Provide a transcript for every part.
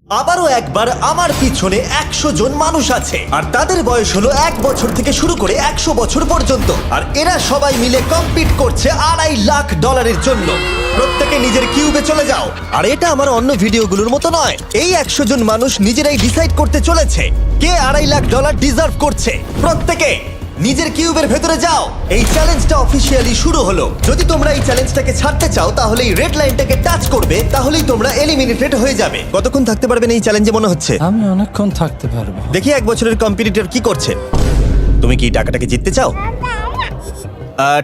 আবারও একবার আমার পিছনে 100 জন মানুষ আছে আর তাদের বয়স হলো 1 বছর থেকে শুরু করে 100 বছর পর্যন্ত। আর এরা সবাই মিলে কম্পিট করছে $2.5 লাখ জন্য। প্রত্যেকে নিজের কিউবে চলে যাও। আর এটা আমার অন্য ভিডিওগুলোর মতো নয়, এই 100 জন মানুষ নিজেরাই ডিসাইড করতে চলেছে কে $2.5 লাখ ডিজার্ভ করছে। প্রত্যেকে নিজের কিউবের ভেতরে যাও। এই চ্যালেঞ্জটা অফিসিয়ালি শুরু হলো। যদি তোমরা এই চ্যালেঞ্জটাকে ছাড়তে চাও তাহলে এই রেড লাইনটাকে টাচ করবে, তাহলেই তোমরা এলিমিনেটেড হয়ে যাবে। কতক্ষণ থাকতে পারবেন এই চ্যালেঞ্জে মনে হচ্ছে? আমি অনেকক্ষণ থাকতে পারবো। দেখি 1 বছরের কম্পিটিটর কি করছে। তুমি কি টাকাটাকে জিততে চাও?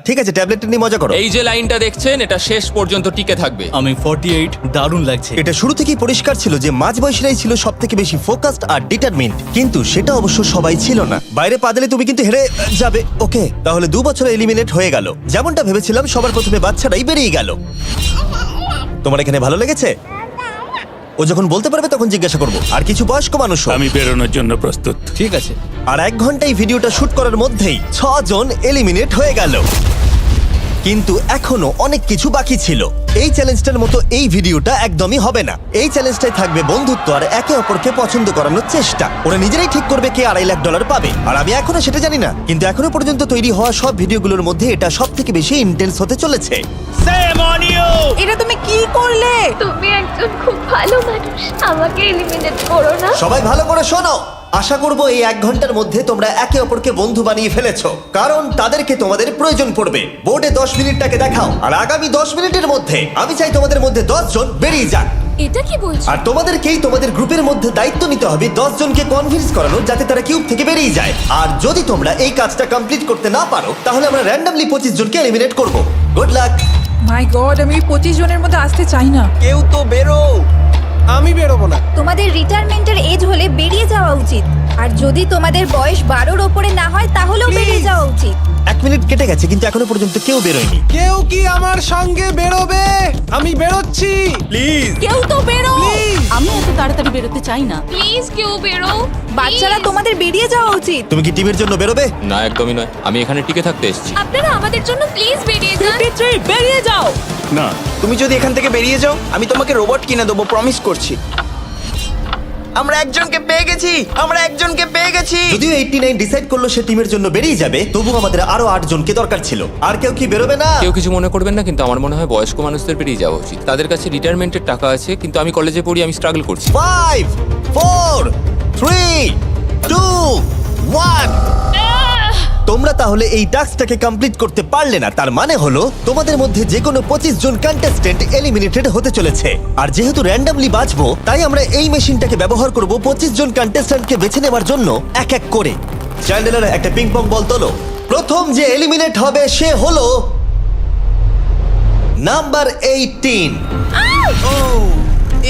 ঠিক আছে, ট্যাবলেটটা নিয়ে মজা করো। এই যে লাইনটা দেখছেন এটা শেষ পর্যন্ত টিকে থাকবে। আমি 48, দারুণ লাগছে। এটা শুরু থেকেই পরিষ্কার ছিল যে মাঝবয়সীরাই ছিল সবথেকে বেশি ফোকাসড আর ডিটারমিন্ড, কিন্তু সেটা অবশ্য সবাই ছিল না। বাইরে পা দিলে তুমি কিন্তু হেরে যাবে। ওকে, তাহলে 2 বছরে এলিমিনেট হয়ে গেল। যেমনটা ভেবেছিলাম, সবার প্রথমে বাচ্চারাই বেরিয়ে গেল। তোমার এখানে ভালো লেগেছে? ও যখন বলতে পারবে তখন জিজ্ঞাসা করবো। আর কিছু বয়স্ক মানুষ। আমি বেরোনোর জন্য প্রস্তুত। ঠিক আছে। আর 1 ঘন্টায় ভিডিওটা শুট করার মধ্যেই 6 জন এলিমিনেট হয়ে গেল। কিন্তু এখনো অনেক কিছু বাকি ছিল। এই চ্যালেঞ্জটার মতো এই ভিডিওটা একদমই হবে না। এই চ্যালেঞ্জটাই থাকবে বন্ধুত্ব আর একে অপরকে পছন্দ করানোর চেষ্টা। ওরা নিজেরাই ঠিক করবে কে $2.5 লাখ পাবে। আর আমি এখনো সেটা জানি না, কিন্তু এখনো পর্যন্ত তৈরি হওয়া সব ভিডিওগুলোর মধ্যে এটা সব থেকে বেশি ইন্টেন্স হতে চলেছে। এটা তুমি কি করলে? তুমি একজন খুব ভালো মানুষ, আমাকে এলিমিনেট করো না। সবাই ভালো করে শোনো। আশা করব এই 1 ঘন্টার মধ্যে তোমরা একে অপরকে বন্ধু বানিয়ে ফেলেছো, কারণ তাদেরকে তোমাদের প্রয়োজন পড়বে। বোর্ডে 10 মিনিটটাকে দেখাও, আর আগামী 10 মিনিটের মধ্যে আমি চাই তোমাদের মধ্যে 10 জন বেরিয়ে যাক। এটা কি বলছো? আর তোমাদেরকেই তোমাদের গ্রুপের মধ্যে দায়িত্ব নিতে হবে 10 জনকে কনভিন্স করানোর, যাতে তারা কিউব থেকে বেরিয়ে যায়। আর যদি তোমরা এই কাজটা কমপ্লিট করতে না পারো তাহলে আমরা র্যান্ডমলি 25 জনকে এলিমিনেট করব। Good luck. মাই গড, আমি 25 জনের মধ্যে আসতে চাই না। কেউ তো বেরো। আমি বেরোবো না। তোমাদের রিটায়ারমেন্টের এজ হলে বেরিয়ে যাওয়া উচিত। আর যদি তোমাদের বয়স 12-র ওপরে না হয় তাহলেও বেরিয়ে যাওয়া উচিত। 1 মিনিট কেটে গেছে কিন্তু এখনো পর্যন্ত কেউ বেরোয়নি। কেউ কি আমার সঙ্গে বেরোবে? আমি বেরোচ্ছি। প্লিজ। কেউ তো বেরো। আমি এত তাড়াতাড়ি বেরোতে চাই না। প্লিজ কেউ বেরো। বাচ্চারা, তোমাদের বেরিয়ে যাওয়া উচিত। তুমি কি টিমের জন্য বেরোবে? না, একদমই নয়। আমি এখানে টিকে থাকতে এসেছি। আপনারা আমাদের জন্য প্লিজ বেরিয়ে যান। 53, বেরিয়ে যাও। না, তুমি যদি এখান থেকে বেরিয়ে যাও আমি তোমাকে রোবট কিনে দেবো, প্রমিস করছি। আমরা একজনকে পেয়ে গেছি। যদিও 89 ডিসাইড করলো সে টিমের জন্য বেরিয়ে যাবে, তবু আমাদের আরো 8 জনকে দরকার ছিল। আর কেউ কি বেরোবে না? কেউ কিছু মনে করবেন না, কিন্তু আমার মনে হয় বয়স্ক মানুষদের বেরিয়ে যাওয়া উচিত। তাদের কাছে রিটায়ারমেন্টের টাকা আছে, কিন্তু আমি কলেজে পড়ি, আমি স্ট্রাগল করছি। 5 4 3 2 1। তোমরা তাহলে এই টাস্কটাকে কমপ্লিট করতে পারলে না। তার মানে হলো তোমাদের মধ্যে যে কোনো 25 জন কন্টেস্টেন্ট এলিমিনেটেড হতে চলেছে। আর যেহেতু র্যান্ডমলি বাঁচবো, তাই আমরা এই মেশিনটাকে ব্যবহার করব 25 জন কন্টেস্টেন্টকে বেছে নেওয়ার জন্য এক এক করে। চ্যান্ডেলার, একটা পিং পং বল তোলো। প্রথম যে এলিমিনেট হবে সে হলো নাম্বার 18।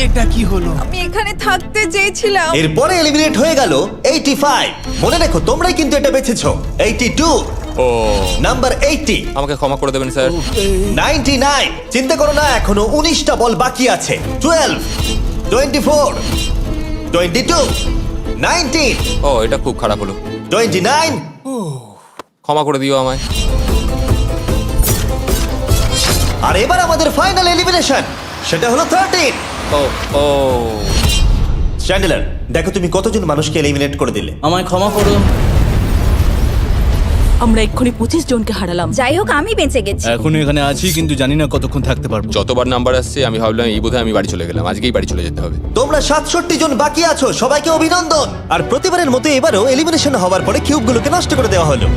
এটা কি হলো? আমি এখানে থাকতে চেয়েছিলাম। এরপরে এলিমিনেট হয়ে গেল 85। মনে রেখো তোমরাই কিন্তু এটা বেছেছো। 82, ও, নাম্বার 80, আমাকে ক্ষমা করে দেবেন স্যার। 99। চিন্তা করো না, এখনো 19টা বল বাকি আছে। 12, 24, 22, 19, ও, এটা খুব খারাপ হলো। 29। ক্ষমা করে দিও আমায়। আর এবার আমাদের ফাইনাল এলিমিনেশন, সেটা হলো 13। ও ও, চ্যান্ডেলার, দেখো তুমি কতজন মানুষকে এলিমিনেট করে দিলে। আমায় ক্ষমা করো। আমরা এক্ষুনি 25 জনকে হারালাম। যাই হোক, আমি বেঁচে গেছি। এখনো এখানে আছি, কিন্তু জানি না কতক্ষণ থাকতে পারবো। যতবার নাম্বার আসছে আমি ভাবলাম এই বোধহয় আমি বাড়ি চলে গেলাম, আজকেই বাড়ি চলে যেতে হবে। তোমরা 67 জন বাকি আছো, সবাইকে অভিনন্দন। আর প্রতিবারের মতো এবারও এলিমিনেশন হওয়ার পরে কিউবগুলোকে নষ্ট করে দেওয়া হলো।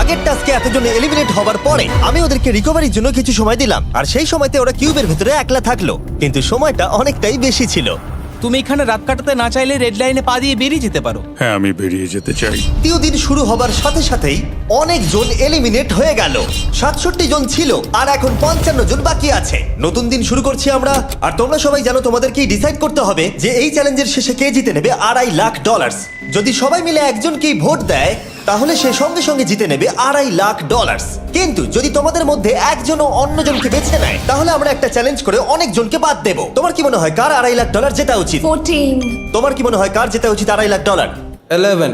আগের টাস্কে এতজন এলিমিনেট হওয়ার পরে আমি ওদেরকে রিকভারির জন্য কিছু সময় দিলাম, আর সেই সময়তে ওরা কিউবের ভিতরে একলা থাকলো, কিন্তু সময়টা অনেকটাই বেশি ছিল। তুমি এখানে রাত কাটাতে না চাইলে রেড লাইনে পা দিয়ে বেরিয়ে যেতে পারো। হ্যাঁ, আমি বেরিয়ে যেতে চাই। তৃতীয় দিন শুরু হবার সাথে সাথেই অনেকজন এলিমিনেট হয়ে গেল। 67 জন ছিল আর এখন 55 জন বাকি আছে। নতুন দিন শুরু করছি আমরা, আর তোমরা সবাই জানো তোমাদেরকেই ডিসাইড করতে হবে যে এই চ্যালেঞ্জের শেষে কে জিতে নেবে $2.5 লাখ। যদি সবাই মিলে একজনকেই ভোট দেয় তাহলে সে সঙ্গে সঙ্গে জিতে নেবে $2.5 লাখ। কিন্তু যদি তোমাদের মধ্যে একজনও অন্যজনকে বেছে নেয় তাহলে আমরা একটা চ্যালেঞ্জ করে অনেকজনকে বাদ দেব। তোমার কি মনে হয় কার $2.5 লাখ জেতা উচিত? 14। তোমার কি মনে হয় কার জেতা উচিত $2.5 লাখ? 11।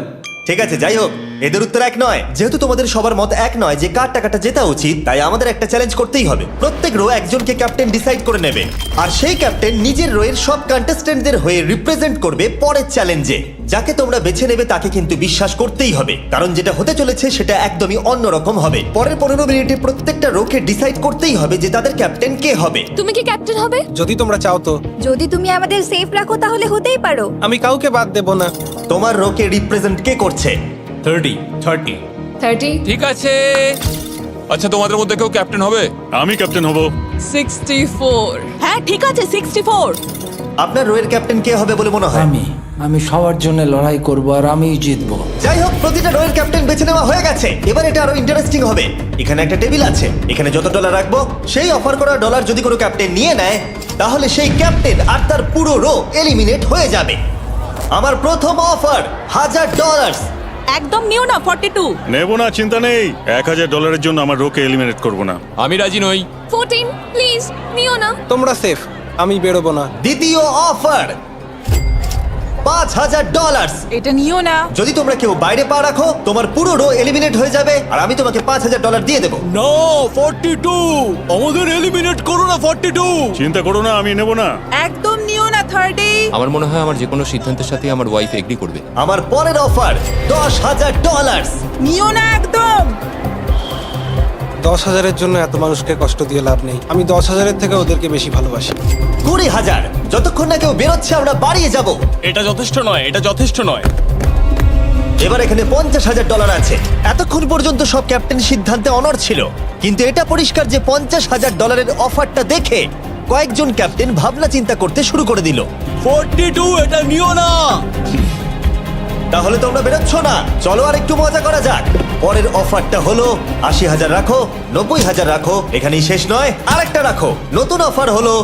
ঠিক আছে, যাই হোক, এদের উত্তর এক নয়। যেহেতু তোমাদের সবার মত এক নয় যে কার টাকাটা জেতা উচিত, তাই আমাদের একটা চ্যালেঞ্জ করতেই হবে। প্রত্যেক রো একজনকে ক্যাপ্টেন ডিসাইড করে নেবে, আর সেই ক্যাপ্টেন নিজের রোয়ের সব কন্টেস্টেন্টদের হয়ে রিপ্রেজেন্ট করবে পরের চ্যালেঞ্জে। যাকে তোমরা বেছে নেবে তাকে কিন্তু বিশ্বাস করতেই হবে, কারণ যেটা হতে চলেছে সেটা একদমই অন্যরকম হবে। পরের 15 মিনিটে প্রত্যেকটা রোকে ডিসাইড করতেই হবে যে তাদের ক্যাপ্টেন কে হবে। তুমি কি ক্যাপ্টেন হবে? যদি তোমরা চাও তো। যদি তুমি আমাদের সেফ রাখো তাহলে হতেই পারো। আমি কাউকে বাদ দেব না। তোমার রোকে রিপ্রেজেন্ট কে করছে? 30 ঠিক আছে। আচ্ছা, তোমাদের মধ্যে কেউ ক্যাপ্টেন হবে? আমি ক্যাপ্টেন হব। 64 হ্যাঁ ঠিক আছে 64। আপনার রোয়ের ক্যাপ্টেন কে হবে বলে মনে হয়? আমি সবার জন্য লড়াই করব আর আমিই জিতবো। যাই হোক, প্রতিটা রোয়ের ক্যাপ্টেন বেছে নেওয়া হয়ে গেছে। এবার এটা আরো ইন্টারেস্টিং হবে। এখানে একটা টেবিল আছে, এখানে যত ডলার রাখবো সেই অফার করা ডলার যদি কোনো ক্যাপ্টেন নিয়ে নেয়, তাহলে সেই ক্যাপ্টেন আর তার পুরো রো এলিমিনেট হয়ে যাবে। আমার প্রথম অফার $1000। একদম নিও না 42। নেব না, চিন্তা নেই। $1000 জন্য আমার রোকে এলিমিনেট করব না। আমি রাজি নই। 14 প্লিজ নিও না। তোমরা সেফ, আমি বেরোবো না। দ্বিতীয় অফার $5000। এটা নিও না। যদি তোমরা কেউ বাইরে পা রাখো, তোমার পুরো রো এলিমিনেট হয়ে যাবে, আর আমি তোমাকে $5000 দিয়ে দেবো। নো 42, আমাদের এলিমিনেট করো না 42। চিন্তা করো না, আমি নেব না। একদম নিও না 30। আমার মনে হয় আমার যে কোনো সিদ্ধান্তের সাথে আমার ওয়াইফ এগ্রি করবে। আমার পরের অফার $10000। নিও না একদম। 10,000-এর জন্য এত মানুষকে কষ্ট দিয়ে লাভ নেই। আমি 10,000-এর থেকে ওদেরকে বেশি ভালোবাসি। 20,000। যতক্ষণ না কেউ বেরোচ্ছে আমরা বাড়িয়ে যাব। এটা যথেষ্ট নয়, এটা যথেষ্ট নয়। এবার এখানে $50,000 আছে। এতক্ষণ পর্যন্ত সব ক্যাপ্টেন সিদ্ধান্তে অনড় ছিল, কিন্তু এটা পরিষ্কার যে $50,000-এর অফারটা দেখে কয়েকজন ক্যাপ্টেন ভাবনা চিন্তা করতে শুরু করে দিল। 42, এটা নিও না। তাহলে তোমরা বেরোচ্ছ না? চলো আর একটু মজা করা যাক। পরের অফারটা হলো 80,000 রাখো, 90,000 রাখো, এখানেই শেষ নয়, আরেকটা রাখো। নতুন অফার হলো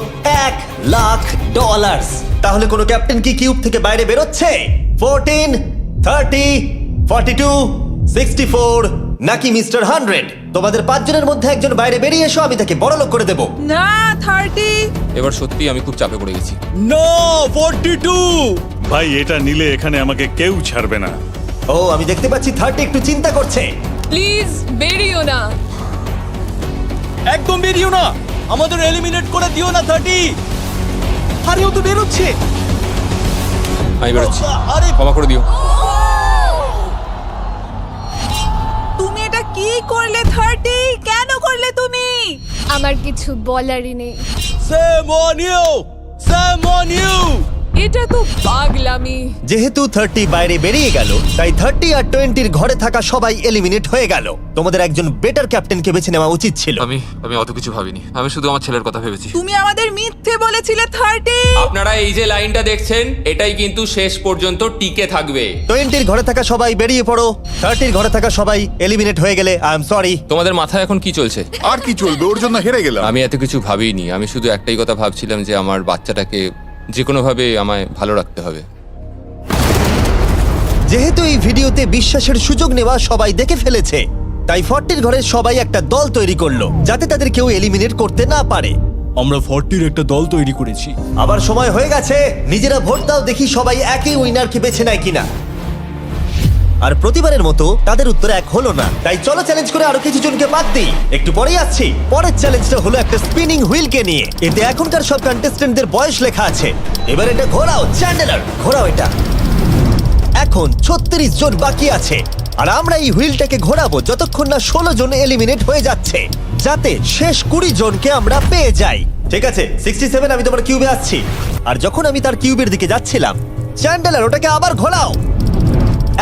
$1,00,000। তাহলে কোনো ক্যাপ্টেন কি কিউব থেকে বাইরে বেরোচ্ছে? 14, 30, 42, 64 নাকি মিস্টার 100? তোমাদের 5 জনের মধ্যে একজন বাইরে বেরিয়ে এসো, আমি তাকে বড়লোক করে দেবো। না 30। এবার সত্যি আমি খুব চাপে পড়ে গেছি। নো 42। ভাই, এটা নিলে এখানে আমাকে কেউ ছাড়বে না। ও, আমি দেখতে পাচ্ছি 30 একটু চিন্তা করছে। প্লিজ বেরিও না। একদম বেরিও না, আমাদের এলিমিনেট করে দিও না 30। আরে ও তো বেরোচ্ছে। আমি বেরোচ্ছি, আরে ক্ষমা করে দিও। তুমি এটা কি করলে 30? কেন করলে তুমি? আমার কিছু বলারই নেই। Shame on you, shame on you. এটা তো পাগলামি। যেহেতু 30 বাইরে বেরিয়ে গেল, তাই 30 আর 20-র ঘরে থাকা সবাই এলিমিনেট হয়ে গেল। তোমাদের একজন বেটার ক্যাপ্টেনকে বেছে নেওয়া উচিত ছিল। আমি অত কিছু ভাবিনি, আমি শুধু আমার ছেলের কথা ভেবেছি। তুমি আমাদের মিথ্যে বলেছিলে 30। আপনারা এই যে লাইনটা দেখছেন, এটাই কিন্তু শেষ পর্যন্ত টিকে থাকবে। 20-র ঘরে থাকা সবাই বেরিয়ে পড়ো। 30-র ঘরে থাকা সবাই এলিমিনেট হয়ে গেলে আই এম সরি। তোমাদের মাথায় এখন কি চলছে? আর কি চলবে, ওর জন্য হেরে গেলাম। আমি এত কিছু ভাবিনি, আমি শুধু একটাই কথা ভাবছিলাম যে আমার বাচ্চাটাকে যে কোনোভাবে আমায় ভালো রাখতে হবে। যেহেতু এই ভিডিওতে বিশ্বাসের সুযোগ নেওয়া সবাই দেখে ফেলেছে, তাই 40-র ঘরের সবাই একটা দল তৈরি করলো যাতে তাদের কেউ এলিমিনেট করতে না পারে। আমরা 40-র একটা দল তৈরি করেছি। আবার সময় হয়ে গেছে, নিজেরা ভোট দাও, দেখি সবাই একই উইনারকে বেছে নেয় কিনা। আর প্রতিবারের মতো তাদের উত্তর এক হলো না, তাই চলো চ্যালেঞ্জ করে আরো কিছু জনকে বাদ দিই। একটু পরেই আসছি। পরের চ্যালেঞ্জটা হলো একটা স্পিনিং হুইলকে নিয়ে। এতে এখনকার সব কন্টেস্টেন্টদের বয়স লেখা আছে। এবার এটা ঘোরাও, চ্যান্ডেলার ঘোরাও এটা। এখন 36 জন বাকি আছে, আর আমরা এই হুইলটাকে ঘোরাবো যতক্ষণ না 16 জন এলিমিনেট হয়ে যাচ্ছে, যাতে শেষ 20 জনকে আমরা পেয়ে যাই। ঠিক আছে, 67, আমি তোমার কিউবে আসছি। আর যখন আমি তার কিউবের দিকে যাচ্ছিলাম, চ্যান্ডেলার ওটাকে আবার ঘোরাও।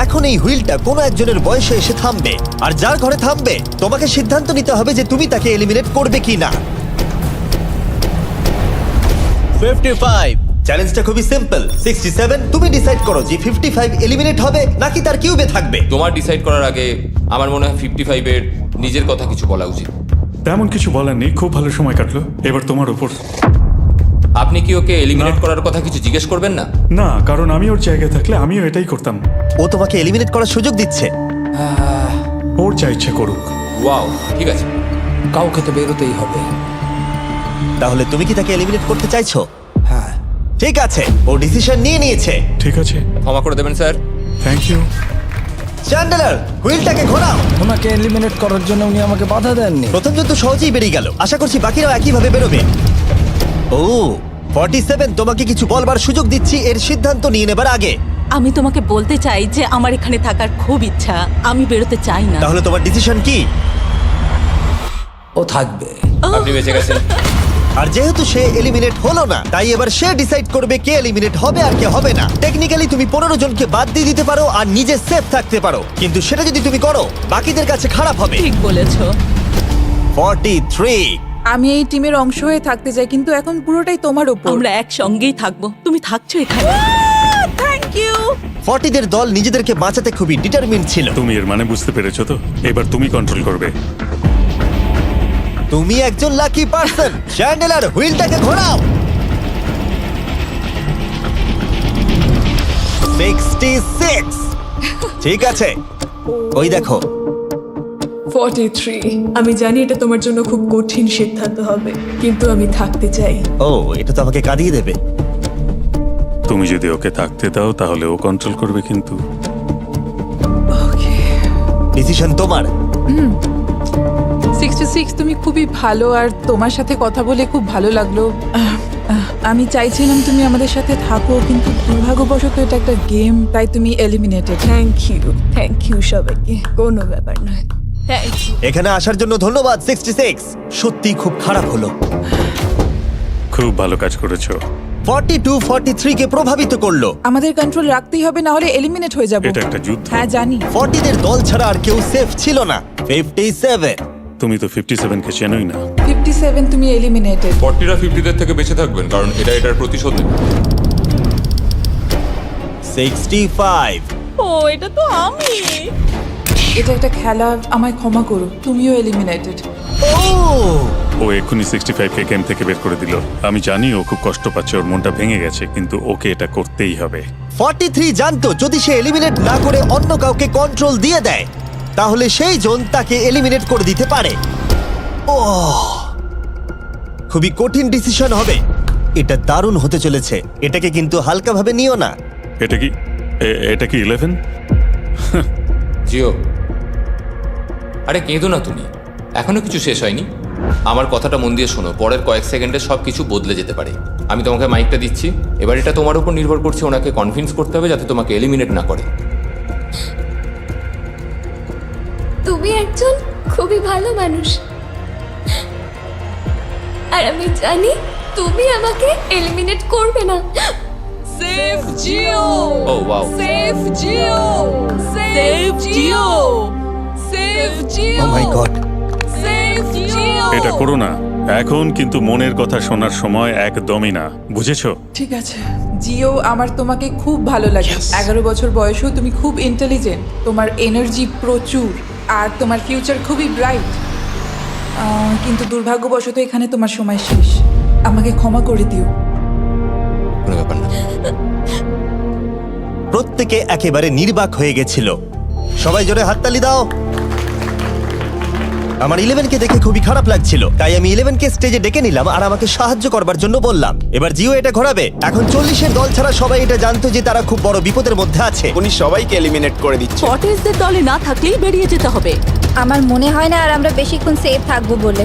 এখন এই হুইলটা কোনো একজনের বয়সে এসে থামবে, আর যার ঘরে থামবে তোমাকে সিদ্ধান্ত নিতে হবে যে তুমি তাকে এলিমিনেট করবে কি না। 55। চ্যালেঞ্জটা খুবই সিম্পল। 67, তুমি ডিসাইড করো যে 55 এলিমিনেট হবে নাকি তার কিউবে থাকবে। তোমার ডিসাইড করার আগে আমার মনে হয় 55-এর নিজের কথা কিছু বলা উচিত। তেমন কিছু বলার নেই, খুব ভালো সময় কাটলো। এবার তোমার উপর। আপনি কি ওকে এলিমিনেট না। করার কথা কিছু জিজ্ঞেস করবেন না? না, কারণ আমি ওর জায়গায় থাকলে আমিও এটাই করতাম। ও তোমাকে এলিমিনেট করার সুযোগ দিচ্ছে। ওর যা ইচ্ছে করুক। ওয়াও, ঠিক আছে। কাউকে তো বেরোতেই হবে। তাহলে তুমি কি তাকে এলিমিনেট করতে চাইছো? হ্যাঁ। ঠিক আছে, ও ডিসিশন নিয়ে নিয়েছে। ঠিক আছে, ক্ষমা করে দেবেন স্যার। Thank you. চ্যান্ডেলার হুইলটাকে ঘোরাও। ওনাকে এলিমিনেট করার জন্য উনি আমাকে বাধা দেননি। প্রথম জন তো সহজেই বেরিয়ে গেল, আশা করছি বাকিরাও একইভাবে বেরোবে। ও 47, তোমাকে কিছু বলবার সুযোগ দিচ্ছি এর সিদ্ধান্ত নিয়ে নেবার আগে। আমি তোমাকে বলতে চাই যে আমার এখানে থাকার খুব ইচ্ছা, আমি বেরোতে চাই না। তাহলে তোমার ডিসিশন কি? ও থাকবে। আপনি বেঁচে গেছেন। আর যেহেতু সে এলিমিনেট হলো না, তাই এবার সে ডিসাইড করবে কে এলিমিনেট হবে আর কে হবে না। টেকনিক্যালি তুমি 15 জনকে বাদ দিয়ে দিতে পারো আর নিজে সেফ থাকতে পারো, কিন্তু সেটা যদি তুমি করো বাকিদের কাছে খারাপ হবে। ঠিক বলেছো। 43। আমি এই টিমের অংশ হয়ে থাকতে চাই, কিন্তু এখন পুরোটাই তোমার উপর। আমরা একসঙ্গেই থাকবো, তুমি থাকছো এখানে। Thank you. 40 দের দল নিজেদেরকে বাঁচাতে খুবই ডিটারমিন ছিল। তুমি এর মানে বুঝতে পেরেছো তো? এবার তুমি কন্ট্রোল করবে। তুমি একজন লাকি পারসন। চ্যান্ডেলার হুইলটাকে ঘোরাও। 66। ঠিক আছে, ওই দেখো। 43। আমি জানি এটা তোমার জন্য খুব কঠিন সিদ্ধান্ত হবে, কিন্তু আমি থাকতে চাই। ও, এটা তো আমাকে কাঁদিয়ে দেবে। তুমি যদি ওকে থাকতে দাও তাহলে ও কন্ট্রোল করবে, কিন্তু ডিসিশন তোমার। 66, তুমি খুবই ভালো আর তোমার সাথে কথা বলে খুব ভালো লাগলো। আমি চাইছিলাম তুমি আমাদের সাথে থাকো, কিন্তু দুর্ভাগ্যবশত এটা একটা গেম, তাই তুমি এলিমিনেটেড। থ্যাংক ইউ সবাইকে, কোনো ব্যাপার নয়। Thank you. এখানে আসার জন্য ধন্যবাদ 66। সত্যি খুব খারাপ হলো। খুব ভালো কাজ করেছো। 42 43 কে প্রভাবিত করলো। আমাদের কন্ট্রোল রাখতেই হবে, না হলে এলিমিনেট হয়ে যাব। এটা একটা যুদ্ধ। হ্যাঁ জানি। 40 দের দল ছাড়া আর কেউ সেফ ছিল না। 57। তুমি তো 57 কে চেনোই না। 57, তুমি এলিমিনেটেড। 40রা 50দের থেকে বেঁচে থাকবেন, কারণ এটার প্রতিশোধ নেবে। 65। ও, এটা তো আমি। এটা একটা খেলা, আমায় ক্ষমা করো, তুমিও এলিমিনেটেড। ও, ও এক্ষুনি 65 কে গেম থেকে বের করে দিল। আমি জানি ও খুব কষ্ট পাচ্ছে, ওর মনটা ভেঙে গেছে, কিন্তু ওকে এটা করতেই হবে। 43 জানতো যদি সে এলিমিনেট না করে অন্য কাউকে কন্ট্রোল দিয়ে দেয়, তাহলে সেই জন তাকে এলিমিনেট করে দিতে পারে। ও, খুবই কঠিন ডিসিশন হবে। এটা দারুণ হতে চলেছে। এটাকে কিন্তু হালকাভাবে নিও না। এটা কি 11? জিও, আরে কেঁদো না তুমি, এখনো কিছু শেষ হয়নি। আমার কথাটা মন দিয়ে শোনো, পরের কয়েক সেকেন্ডে সব কিছু বদলে যেতে পারে। আমি তোমাকে মাইকটা দিচ্ছি, এবার এটা তোমার উপর নির্ভর করছে ওনাকে কনভিন্স করতে হবে যাতে তোমাকে এলিমিনেট না করে। তুমি একজন খুবই ভালো মানুষ, আর আমি জানি তুমি আমাকে এলিমিনেট করবে না। Save Jio. Oh wow, save Jio. Save Jio. Save Jio. Oh my god. Save Jio. এটা করো না এখন, কিন্তু মনের কথা শোনার সময় একদমই না, বুঝেছো? ঠিক আছে জিও, আমার তোমাকে খুব ভালো লাগে। 11 বছর বয়সেও তুমি খুব ইন্টেলিজেন্ট, তোমার এনার্জি প্রচুর, আর তোমার ফিউচার খুবই ব্রাইট। কিন্তু দুর্ভাগ্যবশত এখানে তোমার সময় শেষ। আমাকে ক্ষমা করে দিও। কোনো ব্যাপার না। প্রত্যেকে একেবারে নির্বাক হয়ে গেছিল। সবাই জোরে হাততালি দাও। আমার 11 কে দেখে খুবই খারাপ লাগছিল, তাই আমি 11 কে স্টেজে ডেকে নিলাম আর আমাকে সাহায্য করবার জন্য বললাম। এবার জিও এটা ঘোরাবে। এখন 40 এর দল ছাড়া সবাই এটা জানতো যে তারা খুব বড় বিপদের মধ্যে আছে। উনি সবাইকে এলিমিনেট করে দিচ্ছে। 40দের দলে না থাকলেই বেরিয়ে যেতে হবে। আমার মনে হয় না আর আমরা বেশিক্ষণ সেফ থাকবো বলে।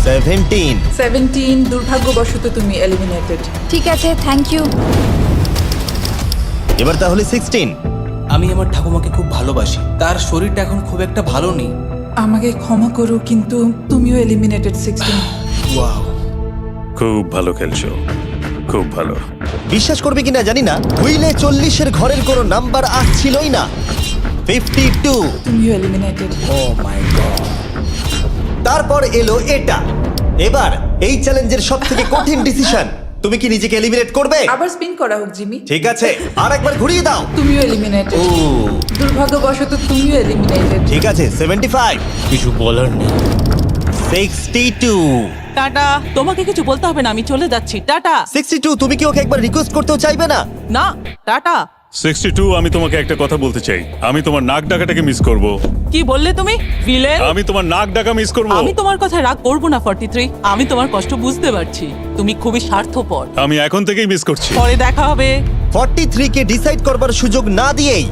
17। দুর্ভাগ্যবশত তুমি এলিমিনেটেড। ঠিক আছে, থ্যাংক ইউ। এবার তাহলে 16। আমি আমার ঠাকুমাকে খুব ভালোবাসি, তার শরীরটা এখন খুব একটা ভালো নেই। আমাকে ক্ষমা করো, কিন্তু তুমিও এলিমিনেটেড 16। ওয়াও, খুব ভালো খেলছো, খুব ভালো। বিশ্বাস করবে কিনা জানি না, হুইলে 40 এর ঘরের কোনো নাম্বার আসছিলই না। 52। তুমিও এলিমিনেটেড। O my god. তারপর এলো এটা। এবার এই চ্যালেঞ্জের সবথেকে কঠিন ডিসিশন। তুমি কি নিজেকে এলিমিনেট করবে? আবার স্পিন করা হোক জিমি। ঠিক আছে, আরেকবার ঘুরিয়ে দাও। তুমিও এলিমিনেটেড। ও, দুর্ভাগ্যবশত তুমিও এলিমিনেটেড। ঠিক আছে, 75। কিছু বলার নেই। 62। টাটা, তোমাকে কিছু বলতে হবে না, আমি চলে যাচ্ছি। টাটা। 62, তুমি কি ওকে একবার রিকোয়েস্ট করতেও চাইবে না? না, টাটা। 62, আমি তোমাকে একটা কথা বলতে চাই। আমি তোমার নাক ডাকাটাকে মিস করব। কি বললে তুমি? ভিলেন? আমি তোমার নাক ডাকা মিস করব। আমি তোমার কথা রাগ করব না 43। আমি তোমার কষ্ট বুঝতে পারছি, তুমি খুবই স্বার্থপর। আমি এখন থেকেই মিস করছি। পরে দেখা হবে। 43 কে ডিসাইড করবার সুযোগ না দিয়েই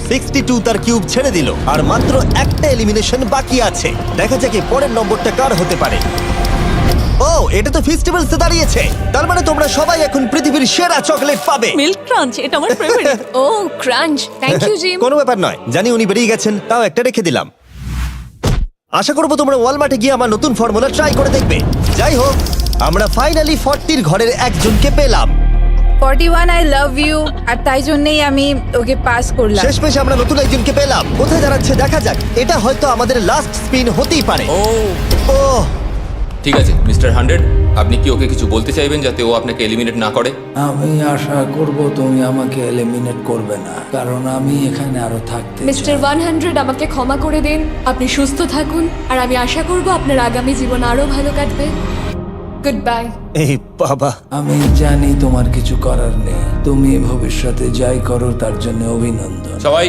62 তার কিউব ছেড়ে দিল আর মাত্র একটা এলিমিনেশন বাকি আছে। দেখা যাক এর পরের নম্বরটা কার হতে পারে। ও, এটা তো ফেস্টিভ্যালসে দাঁড়িয়েছে। তার মানে তোমরা সবাই এখন পৃথিবীর সেরা চকলেট পাবে। মিল্ক ক্রাঞ্চ এটা আমার favourite. Oh crunch, thank you Jim. কোনো ব্যাপার নয়, জানি উনি বেরিয়ে গেছেন, তাও একটা রেখে দিলাম। আশা করবো তোমরা ওয়ালমার্টে গিয়ে আমার নতুন ফর্মুলা ট্রাই করে দেখবে। যাই হোক, আমরা ফাইনালি 40 ঘরের একজনকে পেলাম। 41 আই লাভ ইউ, আর তাই জন্যই আমি ওকে পাস করলাম। শেষমেশ আমরা নতুন একজনকে পেলাম। কোথায় দাঁড়াচ্ছে দেখা যাক। এটা হয়তো আমাদের লাস্ট স্পিন হতেই পারে। ও ঠিক আছে মিস্টার 100, আপনি কি ওকে কিছু বলতে চাইবেন যাতে ও আপনাকে এলিমিনেট না করে? আমি আশা করব তুমি আমাকে এলিমিনেট করবে না, কারণ আমি এখানে আরো থাকতে মিস্টার 100 আমাকে ক্ষমা করে দিন। আপনি সুস্থ থাকুন, আর আমি আশা করব আপনার আগামী জীবন আরো ভালো কাটবে। Good bye. এই বাবা, আমি জানি তোমার কিছু করার নেই। তুমি ভবিষ্যতে যাই করো তার জন্য অভিনন্দন। সবাই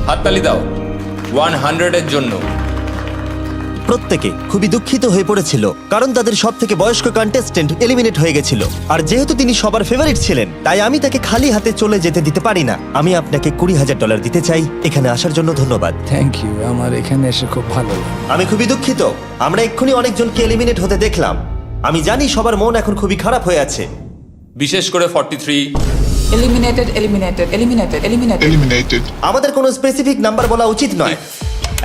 হাততালি দাও 100 এর জন্য। প্রত্যেকে খুবই দুঃখিত হয়ে পড়েছিল কারণ তাদের সব থেকে বয়স্ক কন্টেস্টেন্ট এলিমিনেট হয়ে গেছিল। আর যেহেতু তিনি সবার ফেভারিট ছিলেন, তাই আমি তাকে খালি হাতে চলে যেতে দিতে পারি না। আমি আপনাকে $20,000 দিতে চাই। এখানে আসার জন্য ধন্যবাদ। থ্যাংক ইউ, আমার এখানে এসে খুব ভালো লাগে। আমি খুবই দুঃখিত, আমরা এক্ষুনি অনেকজনকে এলিমিনেট হতে দেখলাম। আমি জানি সবার মন এখন খুবই খারাপ হয়ে আছে। বিশেষ করে 43। Eliminated, eliminated, eliminated, eliminated. আমাদের কোনো স্পেসিফিক নাম্বার বলা উচিত নয়।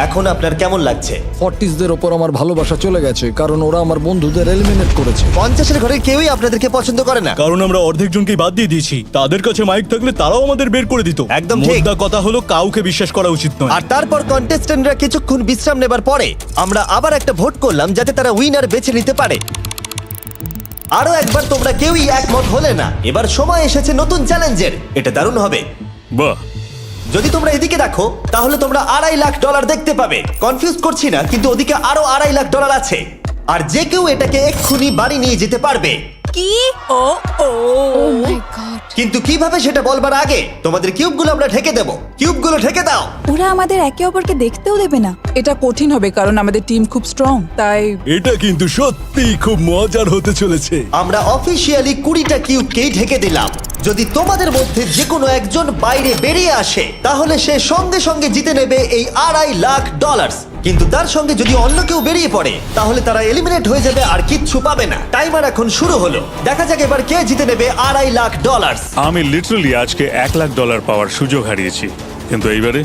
এখন আপনার কেমন লাগছে? 40দের ওপর আমার ভালোবাসা চলে গেছে, কারণ ওরা আমার বন্ধুদের এলিমিনেট করেছে। 50-এর ঘরের কেউই আপনাদেরকে পছন্দ করে না। কারণ আমরা অর্ধেক জনকেই বাদ দিয়ে দিয়েছি। তাদের কাছে মাইক থাকলে তারাও আমাদের বের করে দিত। একদম ঠিক। মোদ্দা কথা হলো কাউকে বিশ্বাস করা উচিত নয়। আর তারপর কন্টেস্ট্যান্টরা কিছুক্ষণ বিশ্রাম নেবার পরে আমরা আবার একটা ভোট করলাম যাতে তারা উইনার বেছে নিতে পারে। আরো একবার তোমরা কেউই একমত হলে না। এবার সময় এসেছে নতুন চ্যালেঞ্জের। এটা দারুণ হবে। বাহ, যদি তোমরা এদিকে দেখো তাহলে তোমরা $2.5 লাখ দেখতে পাবে। কনফিউজ করছি না, কিন্তু ওদিকে আরো $2.5 লাখ আছে। আর যে কেউ এটাকে এক্ষুনি বাড়ি নিয়ে যেতে পারবে। কি? ও ও ও মাই গড। কিন্তু কিভাবে সেটা বলবার আগে তোমাদের কিউবগুলো আমরা ঢেকে দেবো। কিউবগুলো ঢেকে দাও। ওরা আমাদের একে অপরকে দেখতেও দেবে না। এটা কঠিন হবে কারণ আমাদের টিম খুব স্ট্রং, তাই এটা কিন্তু সত্যি খুব মজার হতে চলেছে। আমরা অফিসিয়ালি 20টা কিউবকেই ঢেকে দিলাম। যদি তোমাদের মধ্যে যে কোনো একজন বাইরে বেরিয়ে আসে তাহলে সে সঙ্গে সঙ্গে জিতে নেবে এই $2.5 লাখ। কিন্তু তার সঙ্গে যদি অন্য কেউ বেরিয়ে পড়ে তাহলে তারা এলিমিনেট হয়ে যাবে আর কিচ্ছু পাবে না। টাইমার এখন শুরু হলো। দেখা যাক এবার কে জিতে নেবে $2.5 লাখ। আমি লিটারালি আজকে $1 লাখ পাওয়ার সুযোগ হারিয়েছি, কিন্তু এইবারে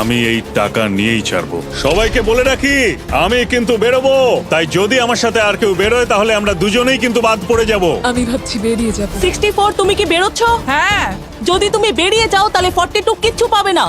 আমি এই টাকা নিয়েই ছাড়বো। সবাইকে বলে রাখি, আমি কিন্তু বেরোবো। তাই যদি আমার সাথে আর কেউ বেরোয় তাহলে আমরা দুজনেই কিন্তু বাদ পড়ে যাব। আমি ভাবছি বেরিয়ে যাব। 64 তুমি কি বেরোচ্ছ? হ্যাঁ, যদি তুমি বেরিয়ে যাও তাহলে 42 কিচ্ছু পাবে না।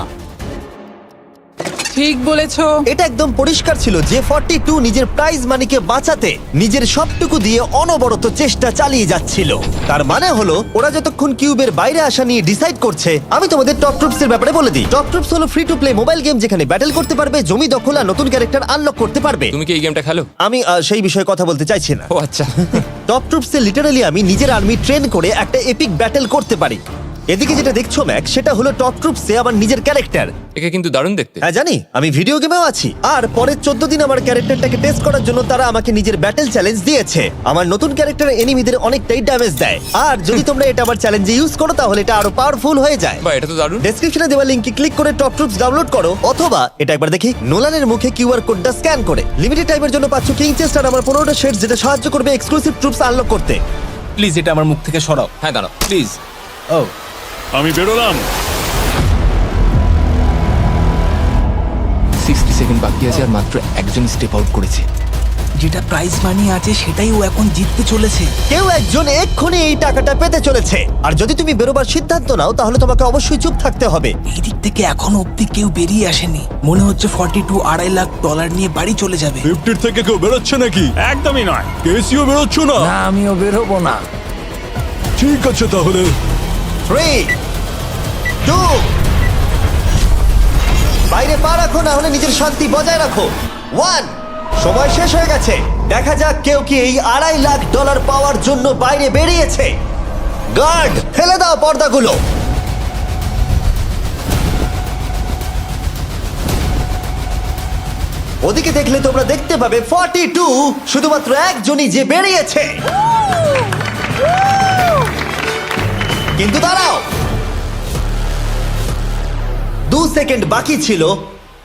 ঠিক বলেছো। এটা একদম পরিষ্কার ছিল যে 42 নিজের প্রাইজ মানিকে বাঁচাতে নিজের সবটুকু দিয়ে অনবরত চেষ্টা চালিয়ে যাচ্ছিল। তার মানে হলো ওরা যতক্ষণ কিউবের বাইরে আসা নিয়ে ডিসাইড করছে। আমি তোমাদের টপ ট্রুপস এর ব্যাপারে বলে দিই। টপ ট্রুপস হলো free to play mobile game যেখানে ব্যাটল করতে পারবে, জমি দখল আর নতুন ক্যারেক্টার আনলক করতে পারবে। তুমি কি এই গেমটা খেলো? আমি সেই বিষয়ে কথা বলতে চাইছি না। ও আচ্ছা। টপ ট্রুপসে লিটারালি আমি নিজের আর্মি ট্রেন করে একটা এপিক ব্যাটল করতে পারি। এদিকে যেটা দেখছো ম্যাক, সেটা হলো টপ ট্রুপসে আমার নিজের ক্যারেক্টার। একে কিন্তু দারুণ দেখতে। হ্যাঁ জানি, আমি ভিডিও গেমেও আছি। আর পরের 14 দিন আমার ক্যারেক্টারটাকে টেস্ট করার জন্য তারা আমাকে নিজের ব্যাটল চ্যালেঞ্জ দিয়েছে। আমার নতুন ক্যারেক্টার এনিমিদের অনেকটাই ড্যামেজ দেয়। আর যদি তোমরা এটা আমার চ্যালেঞ্জে ইউজ করো তাহলে এটা আরো পাওয়ারফুল হয়ে যায়। বা এটা তো দারুণ। ডেসক্রিপশনে দেওয়া লিংকে ক্লিক করে টপ ট্রুপস ডাউনলোড করো, অথবা এটা একবার দেখি নোলানের মুখে কিউআর কোডটা স্ক্যান করে। লিমিটেড টাইমের জন্য পাচ্ছ কিং চেস্ট আর আমার 15টা শেডস, যেটা সাহায্য করবে এক্সক্লুসিভ ট্রুপস আনলক করতে। প্লিজ এটা আমার মুখ থেকে সরাও। হ্যাঁ দাঁড়াও। প্লিজ। ও আমি বেরোলাম। 60 সেকেন্ড বাকি আছে আর মাত্র একজন স্টেপ আউট করেছে। যেটা প্রাইজ মানি আছে সেটাই ও এখন জিততে চলেছে। কেউ একজন এক্ষুনি এই টাকাটা পেতে চলেছে। আর যদি তুমি বেরোবার সিদ্ধান্ত নাও তাহলে তোমাকে অবশ্যই চুপ থাকতে হবে। এই দিক থেকে এখনো অব্দি কেউ বেরিয়ে আসেনি। মনে হচ্ছে 42 $2.5 লাখ নিয়ে বাড়ি চলে যাবে। 50 থেকে কেউ বেরোচ্ছে নাকি? একদমই নয়। কেসিও বেরোচ্ছ না? না, আমিও বেরোবো না। ঠিক আছে তাহলে। 3, 2, বাইরে পা রাখো, না হলে নিজের শান্তি বজায় রাখো। 1, সময় শেষ হয়ে গেছে। দেখা যাক কেউ কি এই $2.5 লাখ পাওয়ার জন্য বাইরে বেরিয়েছে। গার্ড, ফেলে দাও পর্দাগুলো। ওদিকে দেখলে তোমরা দেখতে পাবে 42 শুধুমাত্র একজনই যে বেরিয়েছে। কিন্তু দাঁড়াও, 2 সেকেন্ড বাকি ছিল,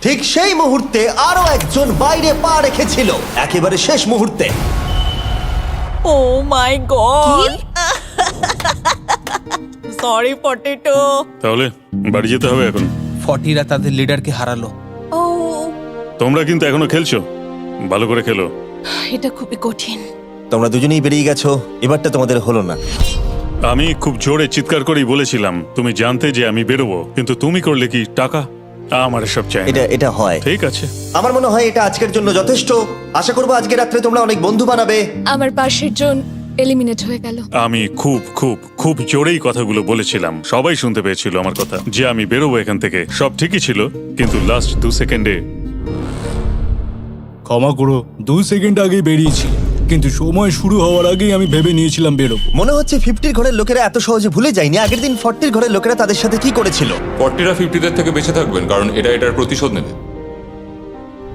ঠিক সেই মুহূর্তে আরো একজন বাইরে পা রেখেছিল, একেবারে শেষ মুহূর্তে। ও মাই গড সরি পটেটো। তাহলে বাড়ি যেতে হবে এখন। ফর্টিরা তাদের লিডারকে হারালো। ও তোমরা কিন্তু এখনো খেলছো, ভালো করে খেলো। এটা খুবই কঠিন। তোমরা দুজনেই বেরিয়ে গেছো, এবারটা তোমাদের হলো না। আমি খুব জোরে চিৎকার করেই বলেছিলাম তুমি জানতে যে আমি বেরোবো, কিন্তু তুমি করলে কি টাকা? আমার সব চাই না। এটা হয়। ঠিক আছে, আমার মনে হয় এটা আজকের জন্য যথেষ্ট। আশা করবো আজকে রাত্রে তোমরা অনেক বন্ধু বানাবে। আমার পাশের জন এলিমিনেট হয়ে গেল। আমি খুব খুব খুব জোরেই কথাগুলো বলেছিলাম, সবাই শুনতে পেয়েছিল আমার কথা, যে আমি বেরোবো এখান থেকে। সব ঠিকই ছিল, কিন্তু লাস্ট 2 সেকেন্ডে ক্ষমা করো, 2 সেকেন্ড আগে বেরিয়েছি, কিন্তু সময় শুরু হওয়ার আগেই আমি ভেবে নিয়েছিলাম বেরোবো। মনে হচ্ছে 50 ঘরের লোকেরা এত সহজে ভুলে যায়নি আগের দিন 40 ঘরের লোকেরা তাদের সাথে কি করেছিল। 40রা 50দের থেকে বেঁচে থাকবেন, কারণ এটার প্রতিশোধ নেবে।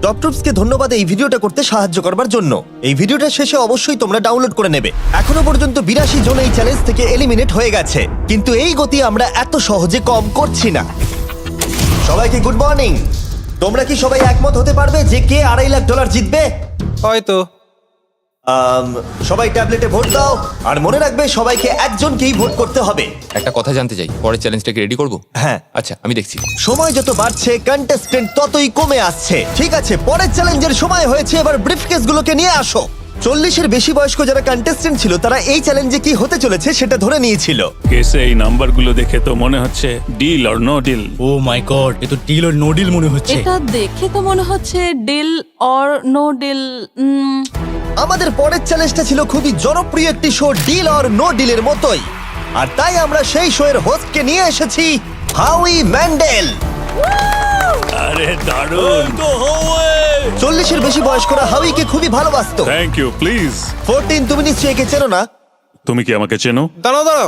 টপ ট্রুপসকে ধন্যবাদ এই ভিডিওটা করতে সাহায্য করবার জন্য। এই ভিডিওটা শেষে অবশ্যই তোমরা ডাউনলোড করে নেবে। এখনো পর্যন্ত 82 জন এই চ্যালেঞ্জ থেকে এলিমিনেট হয়ে গেছে, কিন্তু এই গতি আমরা এত সহজে কম করছি না। সবাইকে গুড মর্নিং। তোমরা কি সবাই একমত হতে পারবে যে কে $2.5 লাখ জিতবে? হয়তো। সবাই ট্যাবলেটে ভোট দাও, আর মনে রাখবে সবাইকে একজনকেই ভোট করতে হবে। একটা কথা জানতে চাই, পরের চ্যালেঞ্জটাকে রেডি করব? হ্যাঁ। আচ্ছা, আমি দেখছি। সময় যত বাড়ছে কন্টেস্টেন্ট ততই কমে আসছে। ঠিক আছে, পরের চ্যালেঞ্জের সময় হয়েছে, এবার ব্রিফকেসগুলোকে নিয়ে আসো। 40-এর বেশি বয়স্ক যারা কন্টেস্টেন্ট ছিল তারা এই চ্যালেঞ্জে কি হতে চলেছে সেটা ধরে নিয়েছিল। কেসে এই নাম্বারগুলো দেখে তো মনে হচ্ছে deal or no deal. Oh my god, এ তো ডিল আর নো ডিল মনে হচ্ছে। এটা দেখে তো মনে হচ্ছে ডিল অর নো ডিল। আমাদের পরের চ্যালেঞ্জটা ছিল খুবই জনপ্রিয় একটি শো, ডিল অর নো ডিলের মতোই, আর তাই আমরা সেই শো এর হোস্টকে নিয়ে এসেছি, হাউই ম্যান্ডেল। আরে দারুণ। 40-এর বেশি বয়স্করা হাউইকে খুবই ভালোবাসতো। Thank you, please. 14, তুমি নিশ্চয়ই একে চেনো না? তুমি কি আমাকে চেনো? দাঁড়াও,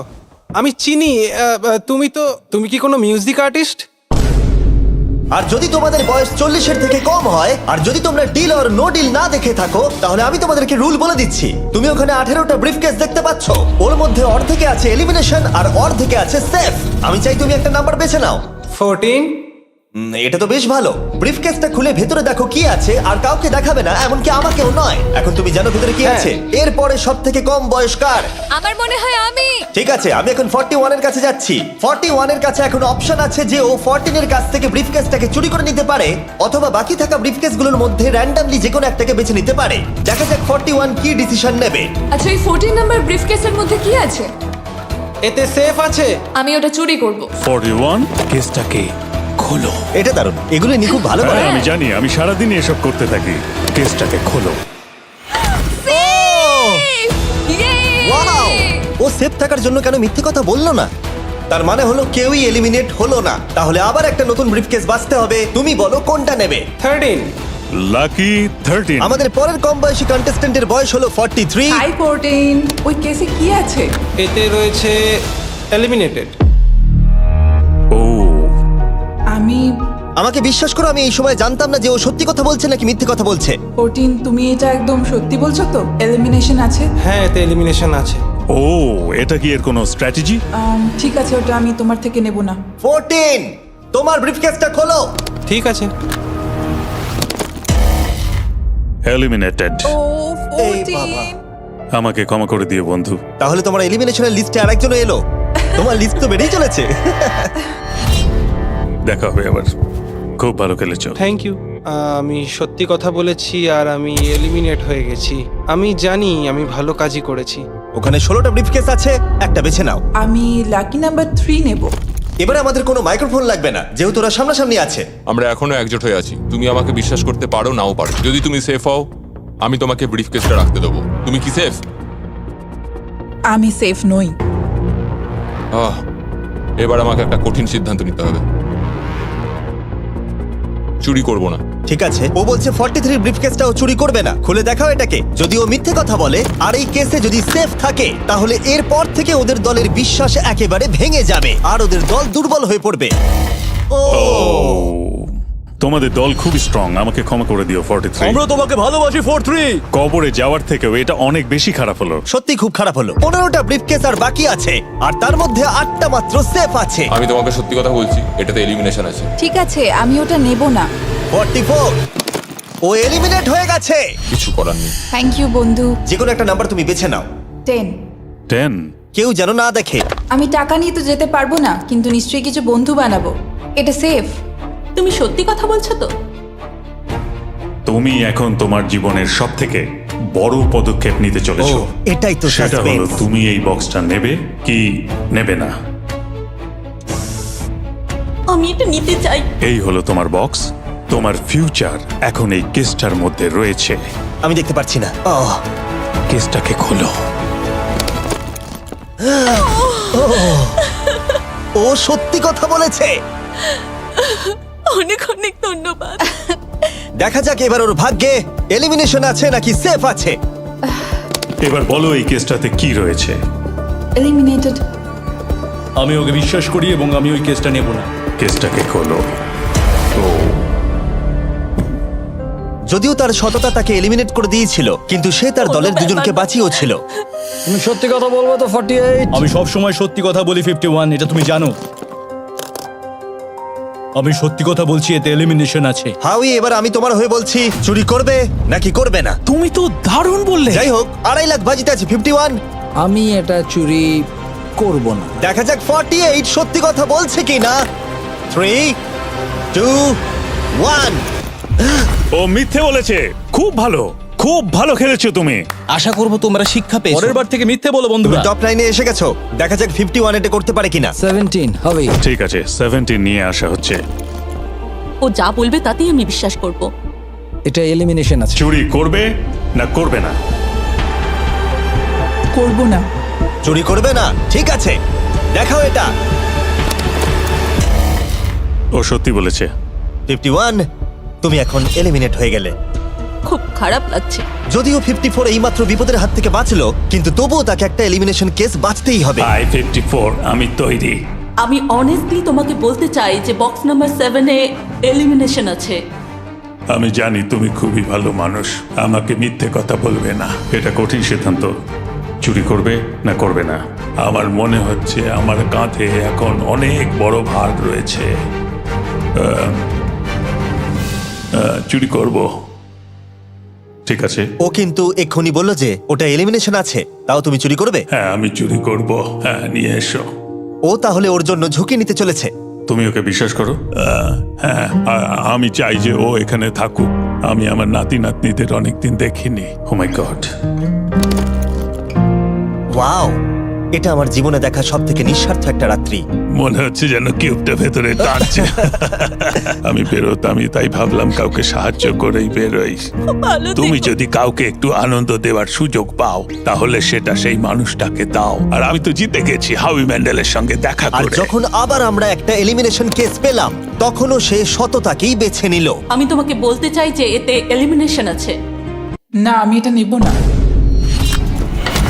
আমি চিনি। তুমি কি কোনো মিউজিক আর্টিস্ট? আর যদি তোমাদের বয়স 40-এর থেকে কম হয়, আর যদি তোমরা ডিল অর নো ডিল না দেখে থাকো, তাহলে আমি তোমাদেরকে রুল বলে দিচ্ছি। তুমি ওখানে 18টা ব্রিফকেস দেখতে পাচ্ছ, ওর মধ্যে অর্ধেকে আছে এলিমিনেশন আর অর্ধেকে আছে সেফ। আমি চাই তুমি একটা নাম্বার বেছে নাও। 14। এটা তো বেশ ভালো। ব্রিফকেসটা খুলে ভেতরে দেখো কি আছে, আর কাউকে দেখাবে না, এমনকি আমাকেও নয়। এখন তুমি জানো ভেতরে কি আছে? এরপরে সব থেকে কম বয়স্কার। আমার মনে হয় আমি। ঠিক আছে, আমি এখন 41 এর কাছে যাচ্ছি। 41 এর কাছে এখন অপশন আছে যে ও 14 এর কাছ থেকে ব্রিফকেসটাকে চুরি করে নিতে পারে, অথবা বাকি থাকা ব্রিফকেসগুলোর মধ্যে র্যান্ডমলি যে কোনো একটাকে বেছে নিতে পারে। দেখা যাক 41 কি ডিসিশন নেবে। আচ্ছা, এই 14 নাম্বার ব্রিফকেসের মধ্যে কি আছে? এতে সেফ আছে। আমি ওটা চুরি করব। 41 কেসটাকে খোলো। এটা দারুণ, এগুলো নি খুব ভালো করে। হ্যাঁ, আমি জানি, আমি সারাদিন এসব করতে থাকি। কেসটাকে খোলো। ওয়াও! ও সেফ থাকার জন্য কেন মিথ্যে কথা বললো না? তার মানে হলো কেউই এলিমিনেট হলো না। তাহলে আবার একটা নতুন ব্রিফকেস বাছতে হবে। তুমি বলো কোনটা নেবে? 13। লাকি 13। আমাদের পরের কম বয়সী কন্টেস্ট্যান্টের বয়স হলো 43। হাই 14, ওই কেসে কি আছে? এতে রয়েছে এলিমিনেটেড। ও, আমাকে বিশ্বাস করো, আমি এই সময় জানতাম না যে ও সত্যি কথা বলছে নাকি মিথ্যে কথা বলছে। 14, তুমি এটা একদম সত্যি বলছো তো? এলিমিনেশন আছে? হ্যাঁ, এতে এলিমিনেশন আছে। ও, এটা কি এর কোনো স্ট্র্যাটেজি? ঠিক আছে, ওটা আমি তোমার থেকে নেব না। 14, তোমার ব্রিফকেসটা খোলো। ঠিক আছে। এলিমিনেটেড। ও এই বাবা। 14। আমাকে ক্ষমা করে দিও বন্ধু। তাহলে তোমার এলিমিনেশনের লিস্টে আরেকজন এলো। তোমার লিস্ট তো বেড়েই চলেছে। দেখা হবে আবার। খুব ভালো খেলেছো। Thank you. আমি সত্যি কথা বলেছি আর আমি এলিমিনেট হয়ে গেছি। আমি জানি আমি ভালো কাজই করেছি। ওখানে 16টা ব্রিফকেস আছে, একটা বেছে নাও। আমি লাকি নাম্বার 3 নেব। এবারে আমাদের কোনো মাইক্রোফোন লাগবে না, যেহেতু ওরা সামনাসামনি আছে। আমরা এখনো একজোট হয়ে আছি। তুমি আমাকে বিশ্বাস করতে পারো, নাও পারো। যদি তুমি সেফ হও, আমি তোমাকে ব্রিফকেসটা রাখতে দেবো। তুমি কি সেফ? আমি সেফ নই। এবার আমাকে একটা কঠিন সিদ্ধান্ত নিতে হবে। চুরি করব না। ঠিক আছে, ও বলছে 43 ব্রিফকেসটাও চুরি করবে না। খুলে দেখাও এটাকে। যদি ও মিথ্যে কথা বলে আর এই কেসে যদি সেফ থাকে, তাহলে এরপর থেকে ওদের দলের বিশ্বাস একেবারে ভেঙে যাবে আর ওদের দল দুর্বল হয়ে পড়বে। ও তোমাদের দল খুব স্ট্রং, আমাকে ক্ষমা করে দিও 43। আমরা তোমাকে ভালোবাসি 43। কবরে যাওয়ার থেকেও এটা অনেক বেশি খারাপ হলো। সত্যি খুব খারাপ হলো। 15টা ব্রিফকেস আর বাকি আছে, আর তার মধ্যে 8টা মাত্র সেফ আছে। আমি তোমাকে সত্যি কথা বলছি, এটাতে এলিমিনেশন আছে। ঠিক আছে, আমি ওটা নেব না। 44, ও এলিমিনেট হয়ে গেছে। কিছু করার নেই। থ্যাংক ইউ বন্ধু। যে কোনো একটা নাম্বার তুমি বেছে নাও। 10। 10। কেউ যেন না দেখে। আমি টাকা নিয়ে তো যেতে পারবো না, কিন্তু নিশ্চয়ই কিছু বন্ধু বানাবো। এটা সেফ। তুমি সত্যি কথা বলছো তো? তুমি এখন তোমার জীবনের সবথেকে বড় পদক্ষেপ নিতে চলেছো। ও, এটাই তো সেটা হলো সাসপেন্স। তুমি এই বক্সটা নেবে কি নেবে না। আমি এটা নিতে চাই। এই হলো তোমার বক্স। তোমার ফিউচার এখন এই কেসটার মধ্যে রয়েছে। আমি দেখতে পাচ্ছি না। কেসটাকে খোলো। ও সত্যি কথা বলেছে। অনেক অনেক ধন্যবাদ। দেখা যাক এবার ওর ভাগ্যে এলিমিনেশন আছে নাকি সেফ আছে। এবার বলো এই কেসটাতে কি রয়েছে। এলিমিনেটেড। আমি ওকে বিশ্বাস করি এবং আমি ওই কেসটা নেব না। কেসটাকে খোলো। যদিও তার সততা তাকে এলিমিনেট করে দিয়েছিল, কিন্তু সে তার দলের দুজনকে বাঁচিয়েও ছিল। তুমি সত্যি কথা বলবো তো 48? আমি সব সময় সত্যি কথা বলি 51, এটা তুমি জানো। আমি সত্যি কথা বলছি, এতে এলিমিনেশন আছে। হাউই, এবার আমি তোমার হয়ে বলছি, চুরি করবে নাকি করবে না? তুমি তো দারুণ বললে। যাই হোক, 2.5 লাখ বাজিতে আছে 51। আমি এটা চুরি করব না। দেখা যাক 48 সত্যি কথা বলছে কি না। 3, 2, 1। ও মিথ্যে বলেছে। খুব ভালো, খুব ভালো খেলেছো তুমি। আশা করব তোমরা শিক্ষা পেয়েছো। পরের বার থেকে মিথ্যে বলো তুমি বন্ধুরা। টপ 9-এ এসে গেছো। দেখা যাক 51 এটা করতে পারে কিনা। 17 হবে। ঠিক আছে, 17 নিয়ে আসা হচ্ছে। ও যা বলবে তাতেই আমি বিশ্বাস করব। এটা এলিমিনেশন আছে। চুরি করবে না করবে না? করব না। চুরি করবে না? ঠিক আছে, দেখাও এটা। ও সত্যি বলেছে। 51, তুমি এখন এলিমিনেট হয়ে গেলে। খুব খারাপ লাগছে। যদিও 54 এইমাত্র বিপদের হাত থেকে বাঁচলো, কিন্তু তবুও তাকে একটা এলিমিনেশন কেস বাঁচতেই হবে। আই 54, আমি তৈরি। আমি অনেস্টলি তোমাকে বলতে চাই যে বক্স নাম্বার 7-এ এলিমিনেশন আছে। আমি জানি তুমি খুবই ভালো মানুষ, আমাকে মিথ্যে কথা বলবে না। এটা কঠিন সিদ্ধান্ত, চুরি করবে না করবে না। আমার মনে হচ্ছে আমার কাঁধে এখন অনেক বড় ভার রয়েছে। চুরি করব। ঠিক আছে। ও কিন্তু এক্ষুনি বললো যে ওটা এলিমিনেশন আছে, তাও তুমি চুরি করবে? হ্যাঁ, আমি চুরি করব। হ্যাঁ, নিয়ে এসো। ও তাহলে ওর জন্য ঝুঁকি নিতে চলেছে। তুমি ওকে বিশ্বাস করো? হ্যাঁ, আমি চাই যে ও এখানে থাকুক। আমি আমার নাতি নাতনিদের অনেকদিন দেখিনি। ও মাই গড। ওয়াও, এটা আমার জীবনে দেখা সব থেকে নিঃস্বার্থ একটা রাত্রি। মনে হচ্ছে যেন কিউবটা ভেতরে টানছে। আমি বেরোতামই, তাই ভাবলাম কাউকে সাহায্য করেই বেরোই। তুমি যদি কাউকে একটু আনন্দ দেওয়ার সুযোগ পাও, তাহলে সেটা সেই মানুষটাকে দাও। আর আমি তো জিতে গেছি হাউই ম্যান্ডেলের সঙ্গে দেখা আর করে। যখন আবার আমরা একটা এলিমিনেশন কেস পেলাম, তখনও সে সততাকেই বেছে নিল। আমি তোমাকে বলতে চাই যে এতে এলিমিনেশন আছে। না, আমি এটা নেব না।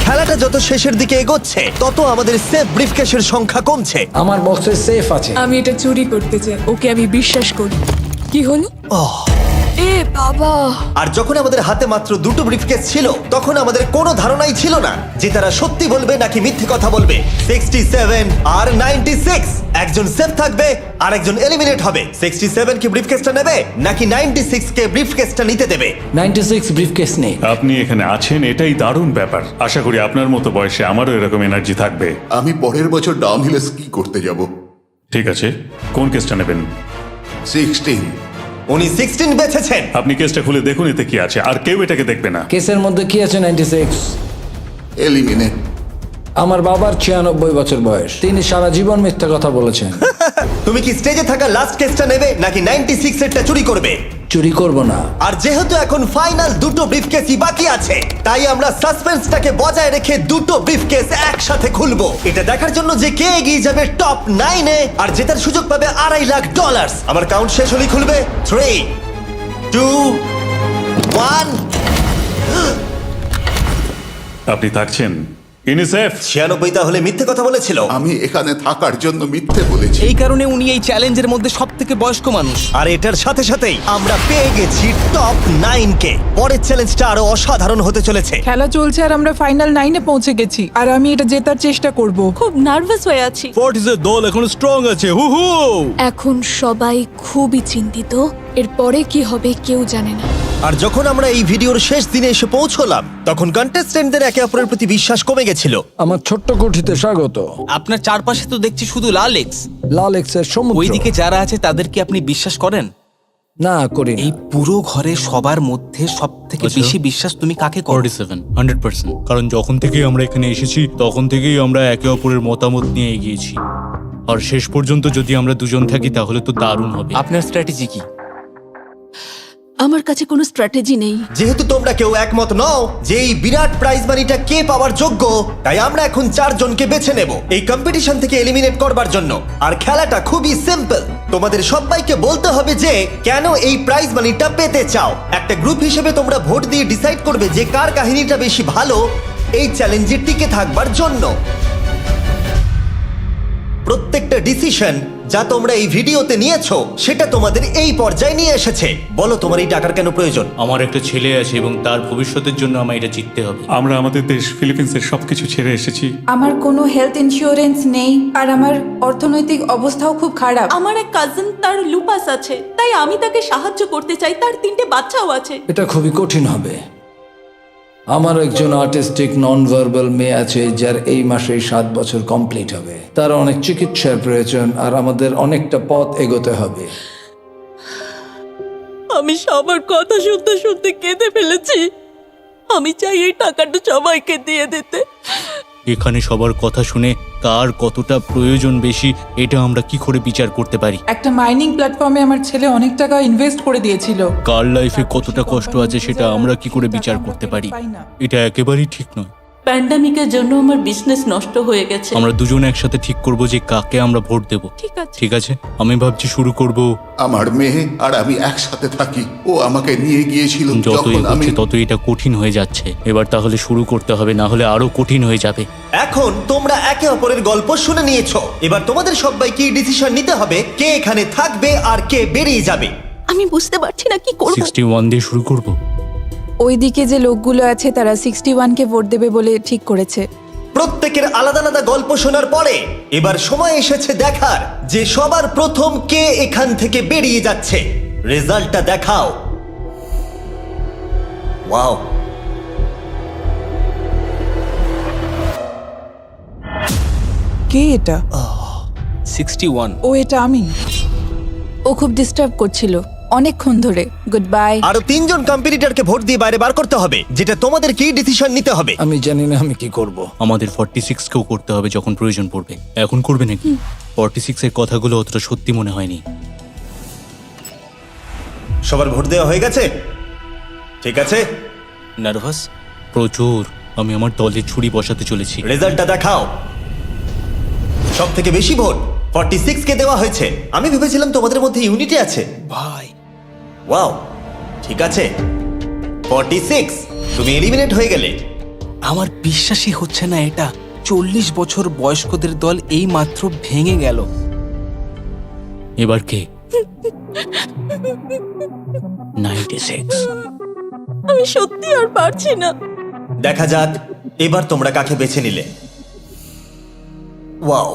খেলাটা যত শেষের দিকে এগোচ্ছে, তত আমাদের সেফ ব্রিফকেসের সংখ্যা কমছে। আমার বক্সে সেফ আছে। আমি এটা চুরি করতে চাই। ওকে আমি বিশ্বাস করি। কি হলো? এ বাবা! আর যখন আমাদের হাতে মাত্র 2টো ব্রিফকেস ছিল, তখন আমাদের কোনো ধারণাই ছিল না যে তারা সত্যি বলবে নাকি মিথ্যে কথা বলবে। 67 আর 96, একজন সেফ থাকবে আর একজন এলিমিনেট হবে। 67 কি ব্রিফকেসটা নেবে নাকি 96 কে ব্রিফকেসটা নিতে দেবে? 96 ব্রিফকেস নেই। আপনি এখানে আছেন, এটাই দারুণ ব্যাপার। আশা করি আপনার মতো বয়সে আমারও এরকম এনার্জি থাকবে। আমি পরের বছর ডাউনহিলে স্কি করতে যাব। ঠিক আছে, কোন কেসটা নেবেন? 16। উনি 16 বেছেছেন। আপনি কেসটা খুলে দেখুন এতে কি আছে, আর কেউ এটাকে দেখবে না। কেসের মধ্যে কি আছে? 96 এলিমিনেট। আমার বাবার 96 বছর বয়স। তিনি সারা জীবন মিথ্যা কথা বলেছেন। তুমি কি স্টেজে থাকা লাস্ট কেসটা নেবে নাকি 96 এরটা চুরি করবে? চুরি করব না। আর যেহেতু এখন ফাইনাল 2টো ব্রিফকেসই বাকি আছে, তাই আমরা সাসপেন্সটাকে বজায় রেখে 2টো ব্রিফকেস একসাথে খুলবো। এটা দেখার জন্য যে কে এগিয়ে যাবে টপ 9-এ আর জেতার সুযোগ পাবে $2.5 লাখ। আমার কাউন্ট শেষ হলেই খুলবে। 3, 2, 1। আপনি থাকছেন, ইউনিসেফ 96 তাহলে মিথ্যে কথা বলেছিল। আমি এখানে থাকার জন্য মিথ্যে বলেছি। এই কারণে উনি এই চ্যালেঞ্জের মধ্যে সব থেকে বয়স্ক মানুষ। আর এটার সাথে সাথেই আমরা পেয়ে গেছি টপ 9 কে। পরের চ্যালেঞ্জটা আরো অসাধারণ হতে চলেছে। খেলা চলছে আর আমরা ফাইনাল 9-এ পৌঁছে গেছি আর আমি এটা জেতার চেষ্টা করব। খুব নার্ভাস হয়ে আছি। ফর্টিসের দল এখন স্ট্রং আছে। হু হু। এখন সবাই খুবই চিন্তিত, এরপরে কি হবে কেউ জানে না। আর যখন আমরা এই ভিডিওর শেষ দিনে এসে পৌঁছলাম তখন কন্টেস্টেন্টদের একে অপরের প্রতি বিশ্বাস কমে গেছিল। আমার ছোট্ট কুঠিতে স্বাগত। আপনার চারপাশে তো দেখছি শুধু লাল এক্স। লাল এক্সের সমুদ্র। ওইদিকে যারা আছে তাদেরকে আপনি বিশ্বাস করেন? না করি না। এই পুরো ঘরে সবার মধ্যে সব থেকে আচ্ছা। বেশি বিশ্বাস তুমি কাকে করো? 47 100%। কারণ যখন থেকেই আমরা এখানে এসেছি তখন থেকেই আমরা একে অপরের মতামত নিয়ে এগিয়েছি। আর শেষ পর্যন্ত যদি আমরা দুজন থাকি তাহলে তো দারুণ হবে। আপনার স্ট্র্যাটেজি কি? আমার কাছে কোনো স্ট্র্যাটেজি নেই। যেহেতু তোমরা কেউ একমত নও যে এই বিরাট প্রাইজ মানিটা কে পাওয়ার যোগ্য, তাই আমরা এখন 4 জনকে বেছে নেব এই কম্পিটিশন থেকে এলিমিনেট করবার জন্য। আর খেলাটা খুবই সিম্পল। তোমাদের সবাইকে বলতে হবে যে কেন এই প্রাইজ মানিটা পেতে চাও। একটা গ্রুপ হিসেবে তোমরা ভোট দিয়ে ডিসাইড করবে যে কার কাহিনীটা বেশি ভালো এই চ্যালেঞ্জে টিকে থাকবার জন্য। প্রত্যেকটা ডিসিশন যা তোমরা এই ভিডিওতে নিয়েছো সেটা তোমাদের এই পর্যায়ে নিয়ে এসেছে। বলো তোমার এই টাকার কেন প্রয়োজন? আমার একটা ছেলে আছে এবং তার ভবিষ্যতের জন্য আমার এটা জিততে হবে। আমরা আমাদের দেশ ফিলিপিন্সের সবকিছু ছেড়ে এসেছি। আমার কোনো হেলথ ইন্স্যুরেন্স নেই আর আমার অর্থনৈতিক অবস্থাও খুব খারাপ। আমার এক কাজিন, তার লুপাস আছে, তাই আমি তাকে সাহায্য করতে চাই। তার 3টে বাচ্চাও আছে। এটা খুবই কঠিন হবে। আমার একজন আর্টিস্টিক নন ভার্বাল মেয়ে আছে যার এই মাসেই 7 বছর কমপ্লিট হবে। তার অনেক চিকিৎসার প্রয়োজন আর আমাদের অনেকটা পথ এগোতে হবে। আমি সবার কথা শুনতে শুনতে কেঁদে ফেলেছি। আমি চাই এই টাকাটা সবাইকে দিয়ে দিতে। এখানে সবার কথা শুনে কার কতটা প্রয়োজন বেশি এটা আমরা কি করে বিচার করতে পারি? একটা মাইনিং প্ল্যাটফর্মে আমার ছেলে অনেক টাকা ইনভেস্ট করে দিয়েছিল। কার লাইফে কতটা কষ্ট আছে সেটা আমরা কি করে বিচার করতে পারি? এটা একেবারেই ঠিক নয়। প্যান্ডামিকের জন্য আমার বিজনেস নষ্ট হয়ে গেছে। আমরা দুজন একসাথে ঠিক করব যে কাকে আমরা ভোট দেব। ঠিক আছে। ঠিক আছে, আমি ভাবছি শুরু করব। আমার মেয়ে আর আমি একসাথে থাকি। ও আমাকে নিয়ে গিয়েছিল যত যখন আমি এগোচ্ছে তত এটা কঠিন হয়ে যাচ্ছে। এবার তাহলে শুরু করতে হবে, না হলে আরো কঠিন হয়ে যাবে। এখন তোমরা একে অপরের গল্প শুনে নিয়েছো। এবার তোমাদের সবাইকে ডিসিশন নিতে হবে কে এখানে থাকবে আর কে বেরিয়ে যাবে। আমি বুঝতে পারছি না কি করব। 61 দিয়ে শুরু করব। ওইদিকে যে লোকগুলো আছে তারা 61-কে ভোট দেবে বলে ঠিক করেছে। প্রত্যেকের আলাদা আলাদা গল্প শোনার পরে এবার সময় এসেছে দেখার যে সবার প্রথম কে এখান থেকে বেরিয়ে যাচ্ছে। রেজাল্টটা দেখাও। ওয়াও, কে এটা? 61। ও এটা আমি। ও খুব ডিস্টার্ব করছিল অনেকক্ষণ ধরে। Good bye. আরো 3 জন কম্পিটিটরকে ভোট দিয়ে বাইরে বার করতে হবে, যেটা তোমাদের কি ডিসিশন নিতে হবে। আমি জানি না আমি কি করব। আমাদের 46 কেও করতে হবে যখন প্রয়োজন পড়বে। এখন করবে নাকি? 46 এর কথাগুলো অতটা সত্যি মনে হয়নি। সবার ভোট দেওয়া হয়ে গেছে? ঠিক আছে। নার্ভাস? প্রচুর। আমি আমার দলে ছুরি বসাতে চলেছি। রেজাল্টটা দেখাও। সব থেকে বেশি ভোট 46 কে দেওয়া হয়েছে। আমি ভেবেছিলাম তোমাদের মধ্যে ইউনিটি আছে। ভাই, ওয়াও, ঠিক আছে। 46, তুমি এলিমিনেট হয়ে গেলে। আমার বিশ্বাসই হচ্ছে না এটা। 40 বছর বয়স্কদের দল এই মাত্র ভেঙে গেল। এবার কে? 96। আমি সত্যি আর পারছি না। দেখা যাক এবার তোমরা কাকে বেছে নিলে। ওয়াও,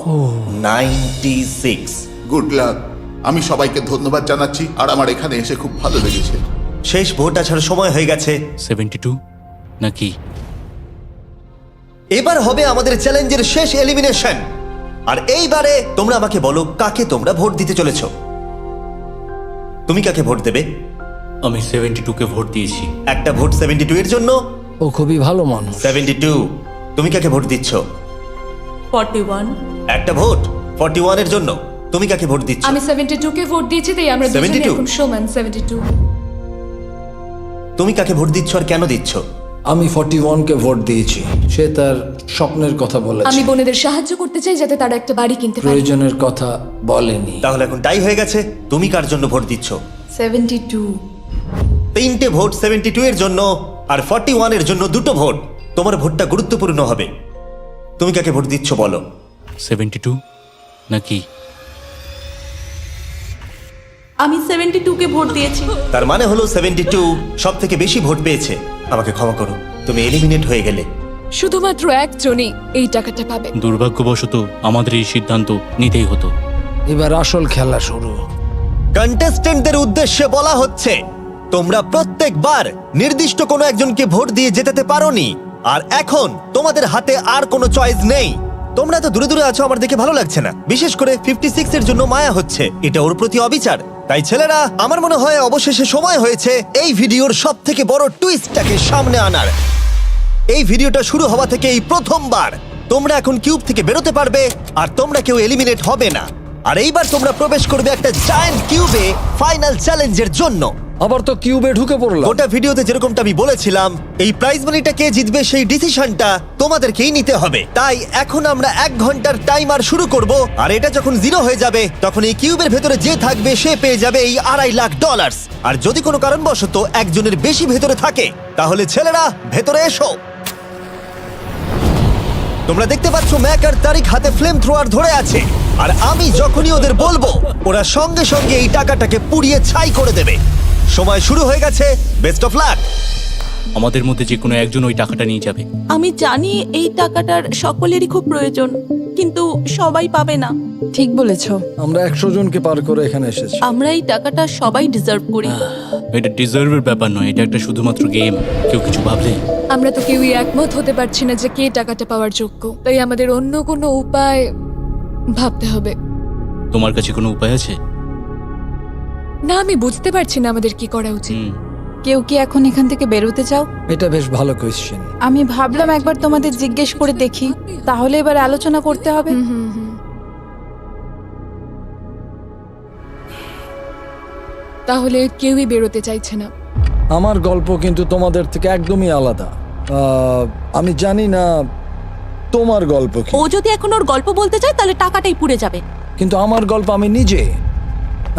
96। Good luck. আমি সবাইকে ধন্যবাদ জানাচ্ছি আর আমার এখানে এসে খুব ভালো লেগেছে। শেষ ভোট আসার সময় হয়ে গেছে। 72 নাকি? এবার হবে আমাদের চ্যালেঞ্জের শেষ এলিমিনেশন। আর এইবারে তোমরা আমাকে বলো কাকে তোমরা ভোট দিতে চলেছো। তুমি কাকে ভোট দেবে? আমি 72 কে ভোট দিয়েছি। একটা ভোট 72 এর জন্য। ও খুবই ভালো মানুষ। 72। তুমি কাকে ভোট দিচ্ছ? 41। একটা ভোট 41 এর জন্য। তুমি কাকে ভোট দিচ্ছ? আমি 72 কে ভোট দিয়েছি, তাই আমরা দুজনে 72? এখন সমান। 72। তুমি কাকে ভোট দিচ্ছ আর কেন দিচ্ছ? আমি 41-কে ভোট দিয়েছি। সে তার স্বপ্নের কথা বলেছে। আমি বোনেদের সাহায্য করতে চাই যাতে তারা একটা বাড়ি কিনতে পারে। প্রয়োজনের কথা বলেনি। তাহলে এখন টাই হয়ে গেছে। তুমি কার জন্য ভোট দিচ্ছ? 72। 3টে ভোট 72 এর জন্য আর 41 এর জন্য 2টো ভোট। তোমার ভোটটা গুরুত্বপূর্ণ হবে। তুমি কাকে ভোট দিচ্ছ বলো? 72 নাকি? আমি 72 কে ভোট দিয়েছি। তার মানে হলো 72 সব থেকে বেশি ভোট পেয়েছে। আমাকে ক্ষমা করো, তুমি এলিমিনেট হয়ে গেলে। শুধুমাত্র একজনই এই টাকাটা পাবে। দুর্ভাগ্যবশত আমাদের এই সিদ্ধান্ত নিতেই হতো। এবার আসল খেলা শুরু। কন্টেস্টেন্টদের উদ্দেশ্যে বলা হচ্ছে, তোমরা প্রত্যেকবার নির্দিষ্ট কোনো একজনকে ভোট দিয়ে জেতাতে পারোনি, আর এখন তোমাদের হাতে আর কোনো চয়েস নেই। তোমরা তো দূরে দূরে আছো, আমার দেখে ভালো লাগছে না। বিশেষ করে 56 এর জন্য মায়া হচ্ছে, এটা ওর প্রতি অবিচার। তাই ছেলেরা, আমার মনে হয় অবশেষে সময় হয়েছে এই ভিডিওর সব থেকে বড় টুইস্টটাকে সামনে আনার। এই ভিডিওটা শুরু হওয়া থেকে এই প্রথমবার তোমরা এখন কিউব থেকে বেরোতে পারবে, আর তোমরা কেউ এলিমিনেট হবে না। আর এইবার তোমরা প্রবেশ করবে একটা জায়ান্ট কিউবে ফাইনাল চ্যালেঞ্জের জন্য। আবার তো কিউবে ঢুকে পড়লাম। গোটা ভিডিওতে যেরকমটা আমি বলেছিলাম, এই প্রাইজ মানিটা কে জিতবে সেই ডিসিশনটা তোমাদেরকেই নিতে হবে। তাই এখন আমরা 1 ঘন্টার টাইমার শুরু করব, আর এটা যখন 0 হয়ে যাবে তখন এই কিউবের ভেতরে যে থাকবে সে পেয়ে যাবে এই $2.5 লাখ। আর যদি কোনো কারণবশত একজনের বেশি ভেতরে থাকে, তাহলে ছেলেরা ভেতরে এসো। তোমরা দেখতে পাচ্ছ ম্যাক আর তারিক হাতে ফ্লেম থ্রোয়ার ধরে আছে, আর আমি যখনই ওদের বলবো ওরা সঙ্গে সঙ্গে এই টাকাটাকে পুড়িয়ে ছাই করে দেবে। সময় শুরু হয়ে গেছে, বেস্ট অফ লাক। আমাদের মধ্যে যে কোনো একজন ওই টাকাটা নিয়ে যাবে। আমি জানি এই টাকাটার সকলেরই খুব প্রয়োজন, কিন্তু সবাই পাবে না। ঠিক বলেছো। আমরা 100 জনকে পার করে এখানে এসেছি। আমরা এই টাকাটা সবাই ডিজার্ভ করি। এটা ডিজার্ভের ব্যাপার নয়, এটা একটা শুধুমাত্র গেম। কেউ কিছু ভাবলে? আমরা তো কেউই একমত হতে পারছি না যে কে টাকাটা পাওয়ার যোগ্য, তাই আমাদের অন্য কোনো উপায় ভাবতে হবে। তোমার কাছে কোনো উপায় আছে? না, আমি বুঝতে পারছি না আমাদের কি করা উচিত। কেউ কি এখন এখান থেকে বেরোতে চাও? এটা বেশ ভালো কোয়েশ্চেন। আমি ভাবলাম একবার তোমাদের জিজ্ঞেস করে দেখি, তাহলে এবার আলোচনা করতে হবে। তাহলে কেউই বেরোতে চাইছে না। আমার গল্প কিন্তু তোমাদের থেকে একদমই আলাদা। আমি জানি না তোমার গল্প কি। ও যদি এখন ওর গল্প বলতে চায় তাহলে টাকাটাই পুড়ে যাবে। কিন্তু আমার গল্প আমি নিজে,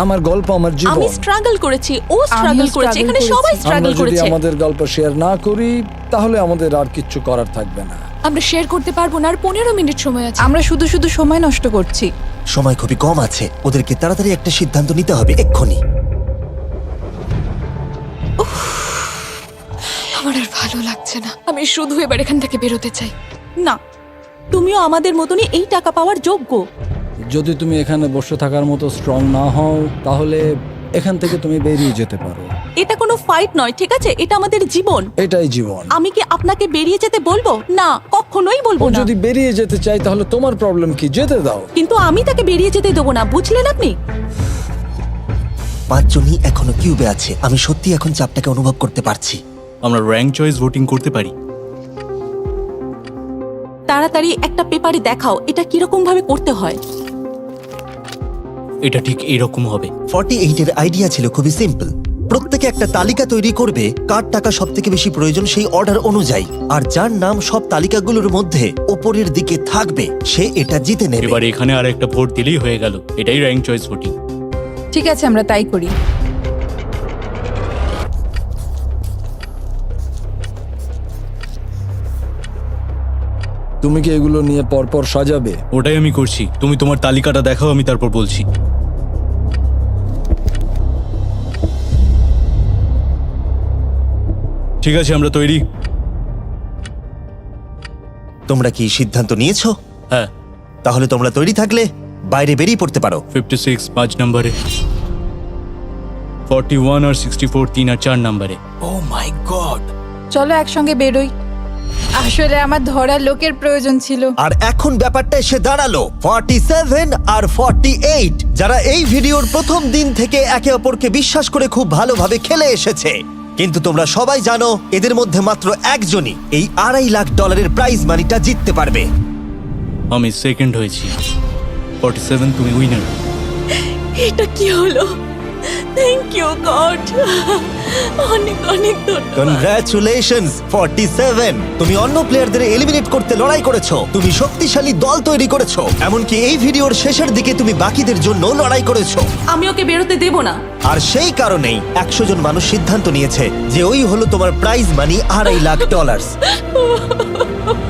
আমার গল্প আমার জীবন। আমি স্ট্রাগল করেছি, ও স্ট্রাগল করেছে, এখানে সবাই স্ট্রাগল আমরা যদি করেছে। আমাদের গল্প শেয়ার না করি তাহলে আমাদের আর কিচ্ছু করার থাকবে না। আমরা শেয়ার করতে পারবো না, আর 15 মিনিট সময় আছে। আমরা শুধু শুধু সময় নষ্ট করছি। সময় খুবই কম আছে, ওদেরকে তাড়াতাড়ি একটা সিদ্ধান্ত নিতে হবে এক্ষুনি। আমার আর ভালো লাগছে না, আমি শুধু এবার এখান থেকে বেরোতে চাই। না, তুমিও আমাদের মতনই এই টাকা পাওয়ার যোগ্য। যদি তুমি এখানে বসে থাকার মতো স্ট্রং না হও তাহলে এখান থেকে তুমি বেরিয়ে যেতে পারো। এটা কোনো ফাইট নয়, ঠিক আছে? এটা আমাদের জীবন। এটাই জীবন। আমি কি আপনাকে বেরিয়ে যেতে বলবো? না, কখনোই বলবো ও না। যদি বেরিয়ে যেতে চাই তাহলে তোমার প্রবলেম কি? যেতে দাও। কিন্তু আমি তাকে বেরিয়ে যেতে দেবো না, বুঝলেন আপনি? 5 জনই এখনো কিউবে আছে। আমি সত্যি এখন চাপটাকে অনুভব করতে পারছি। আমরা র্যাঙ্ক চয়েস ভোটিং করতে পারি। তাড়াতাড়ি একটা পেপারে দেখাও এটা কিরকম ভাবে করতে হয়। এটা ঠিক এইরকম হবে। 48 এর আইডিয়া ছিল খুবই সিম্পল। প্রত্যেকে একটা তালিকা তৈরি করবে কার টাকা সব থেকে বেশি প্রয়োজন সেই অর্ডার অনুযায়ী, আর যার নাম সব তালিকাগুলোর মধ্যে ওপরের দিকে থাকবে সে এটা জিতে নেবে। এবার এখানে আর একটা ভোট দিলেই হয়ে গেল। এটাই র্যাঙ্ক চয়েস ভোটিং। ঠিক আছে, আমরা তাই করি। তুমি কি এগুলো নিয়ে পরপর সাজাবে? ওটাই আমি করছি। তুমি তোমার তালিকাটা দেখাও, আমি তারপর বলছি। ঠিক আছে, আমরা তৈরি। তোমরা কি সিদ্ধান্ত নিয়েছো? হ্যাঁ। তাহলে তোমরা তৈরি থাকলে বাইরে বেরিয়ে পড়তে পারো। 56 5 নম্বরে, 41 আর 64 3 আর 4 নম্বরে। ও মাই গড! চলো একসঙ্গে বেরোই। আসলে আমার ধরার লোকের প্রয়োজন ছিল। আর এখন ব্যাপারটা এসে দাঁড়ালো 47 আর 48, যারা এই ভিডিওর প্রথম দিন থেকে একে অপরকে বিশ্বাস করে খুব ভালোভাবে খেলে এসেছে। কিন্তু তোমরা সবাই জানো এদের মধ্যে মাত্র একজনই এই $2.5 লাখ প্রাইজ মানিটা জিততে পারবে। আমি সেকেন্ড হয়েছি। 47 তুমি উইনার। এটা কি হলো? থ্যাংক ইউ গড, অনেক অনেক ধন্যবাদ। কনগ্রাচুলেশনস 47, তুমি অন্য প্লেয়ারদের এলিমিনেট করতে লড়াই করেছো, তুমি শক্তিশালী দল তৈরি করেছো, এমনকি এই ভিডিওর শেষের দিকে তুমি বাকিদের জন্য লড়াই করেছো। আমি ওকে বেরোতে দেব না। আর সেই কারণেই 100 জন মানুষ সিদ্ধান্ত নিয়েছে যে ওই হলো তোমার প্রাইজ মানি $2.5 লাখ।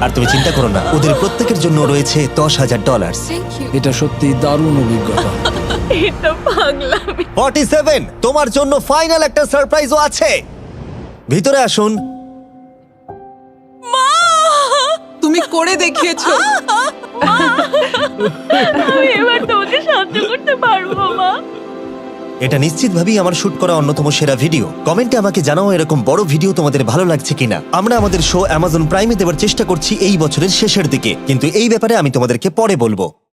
আর তুমি চিন্তা করো না, ওদের প্রত্যেকের জন্য রয়েছে $10,000। Thank you. এটা সত্যি দারুণ অভিজ্ঞতা। এটা পাগলামি। 47, তোমার জন্য ফাইনাল একটা সারপ্রাইজও আছে। ভিতরে আসুন। তুমি করে দেখিয়েছো। আমি এবার তোমাকে সাহায্য করতে পারবো মা। এটা নিশ্চিতভাবেই আমার শুট করা অন্যতম সেরা ভিডিও। কমেন্টে আমাকে জানাও এরকম বড় ভিডিও তোমাদের ভালো লাগছে কিনা। আমরা আমাদের শো অ্যামাজন প্রাইমে দেওয়ার চেষ্টা করছি এই বছরের শেষের দিকে, কিন্তু এই ব্যাপারে আমি তোমাদেরকে পরে বলবো।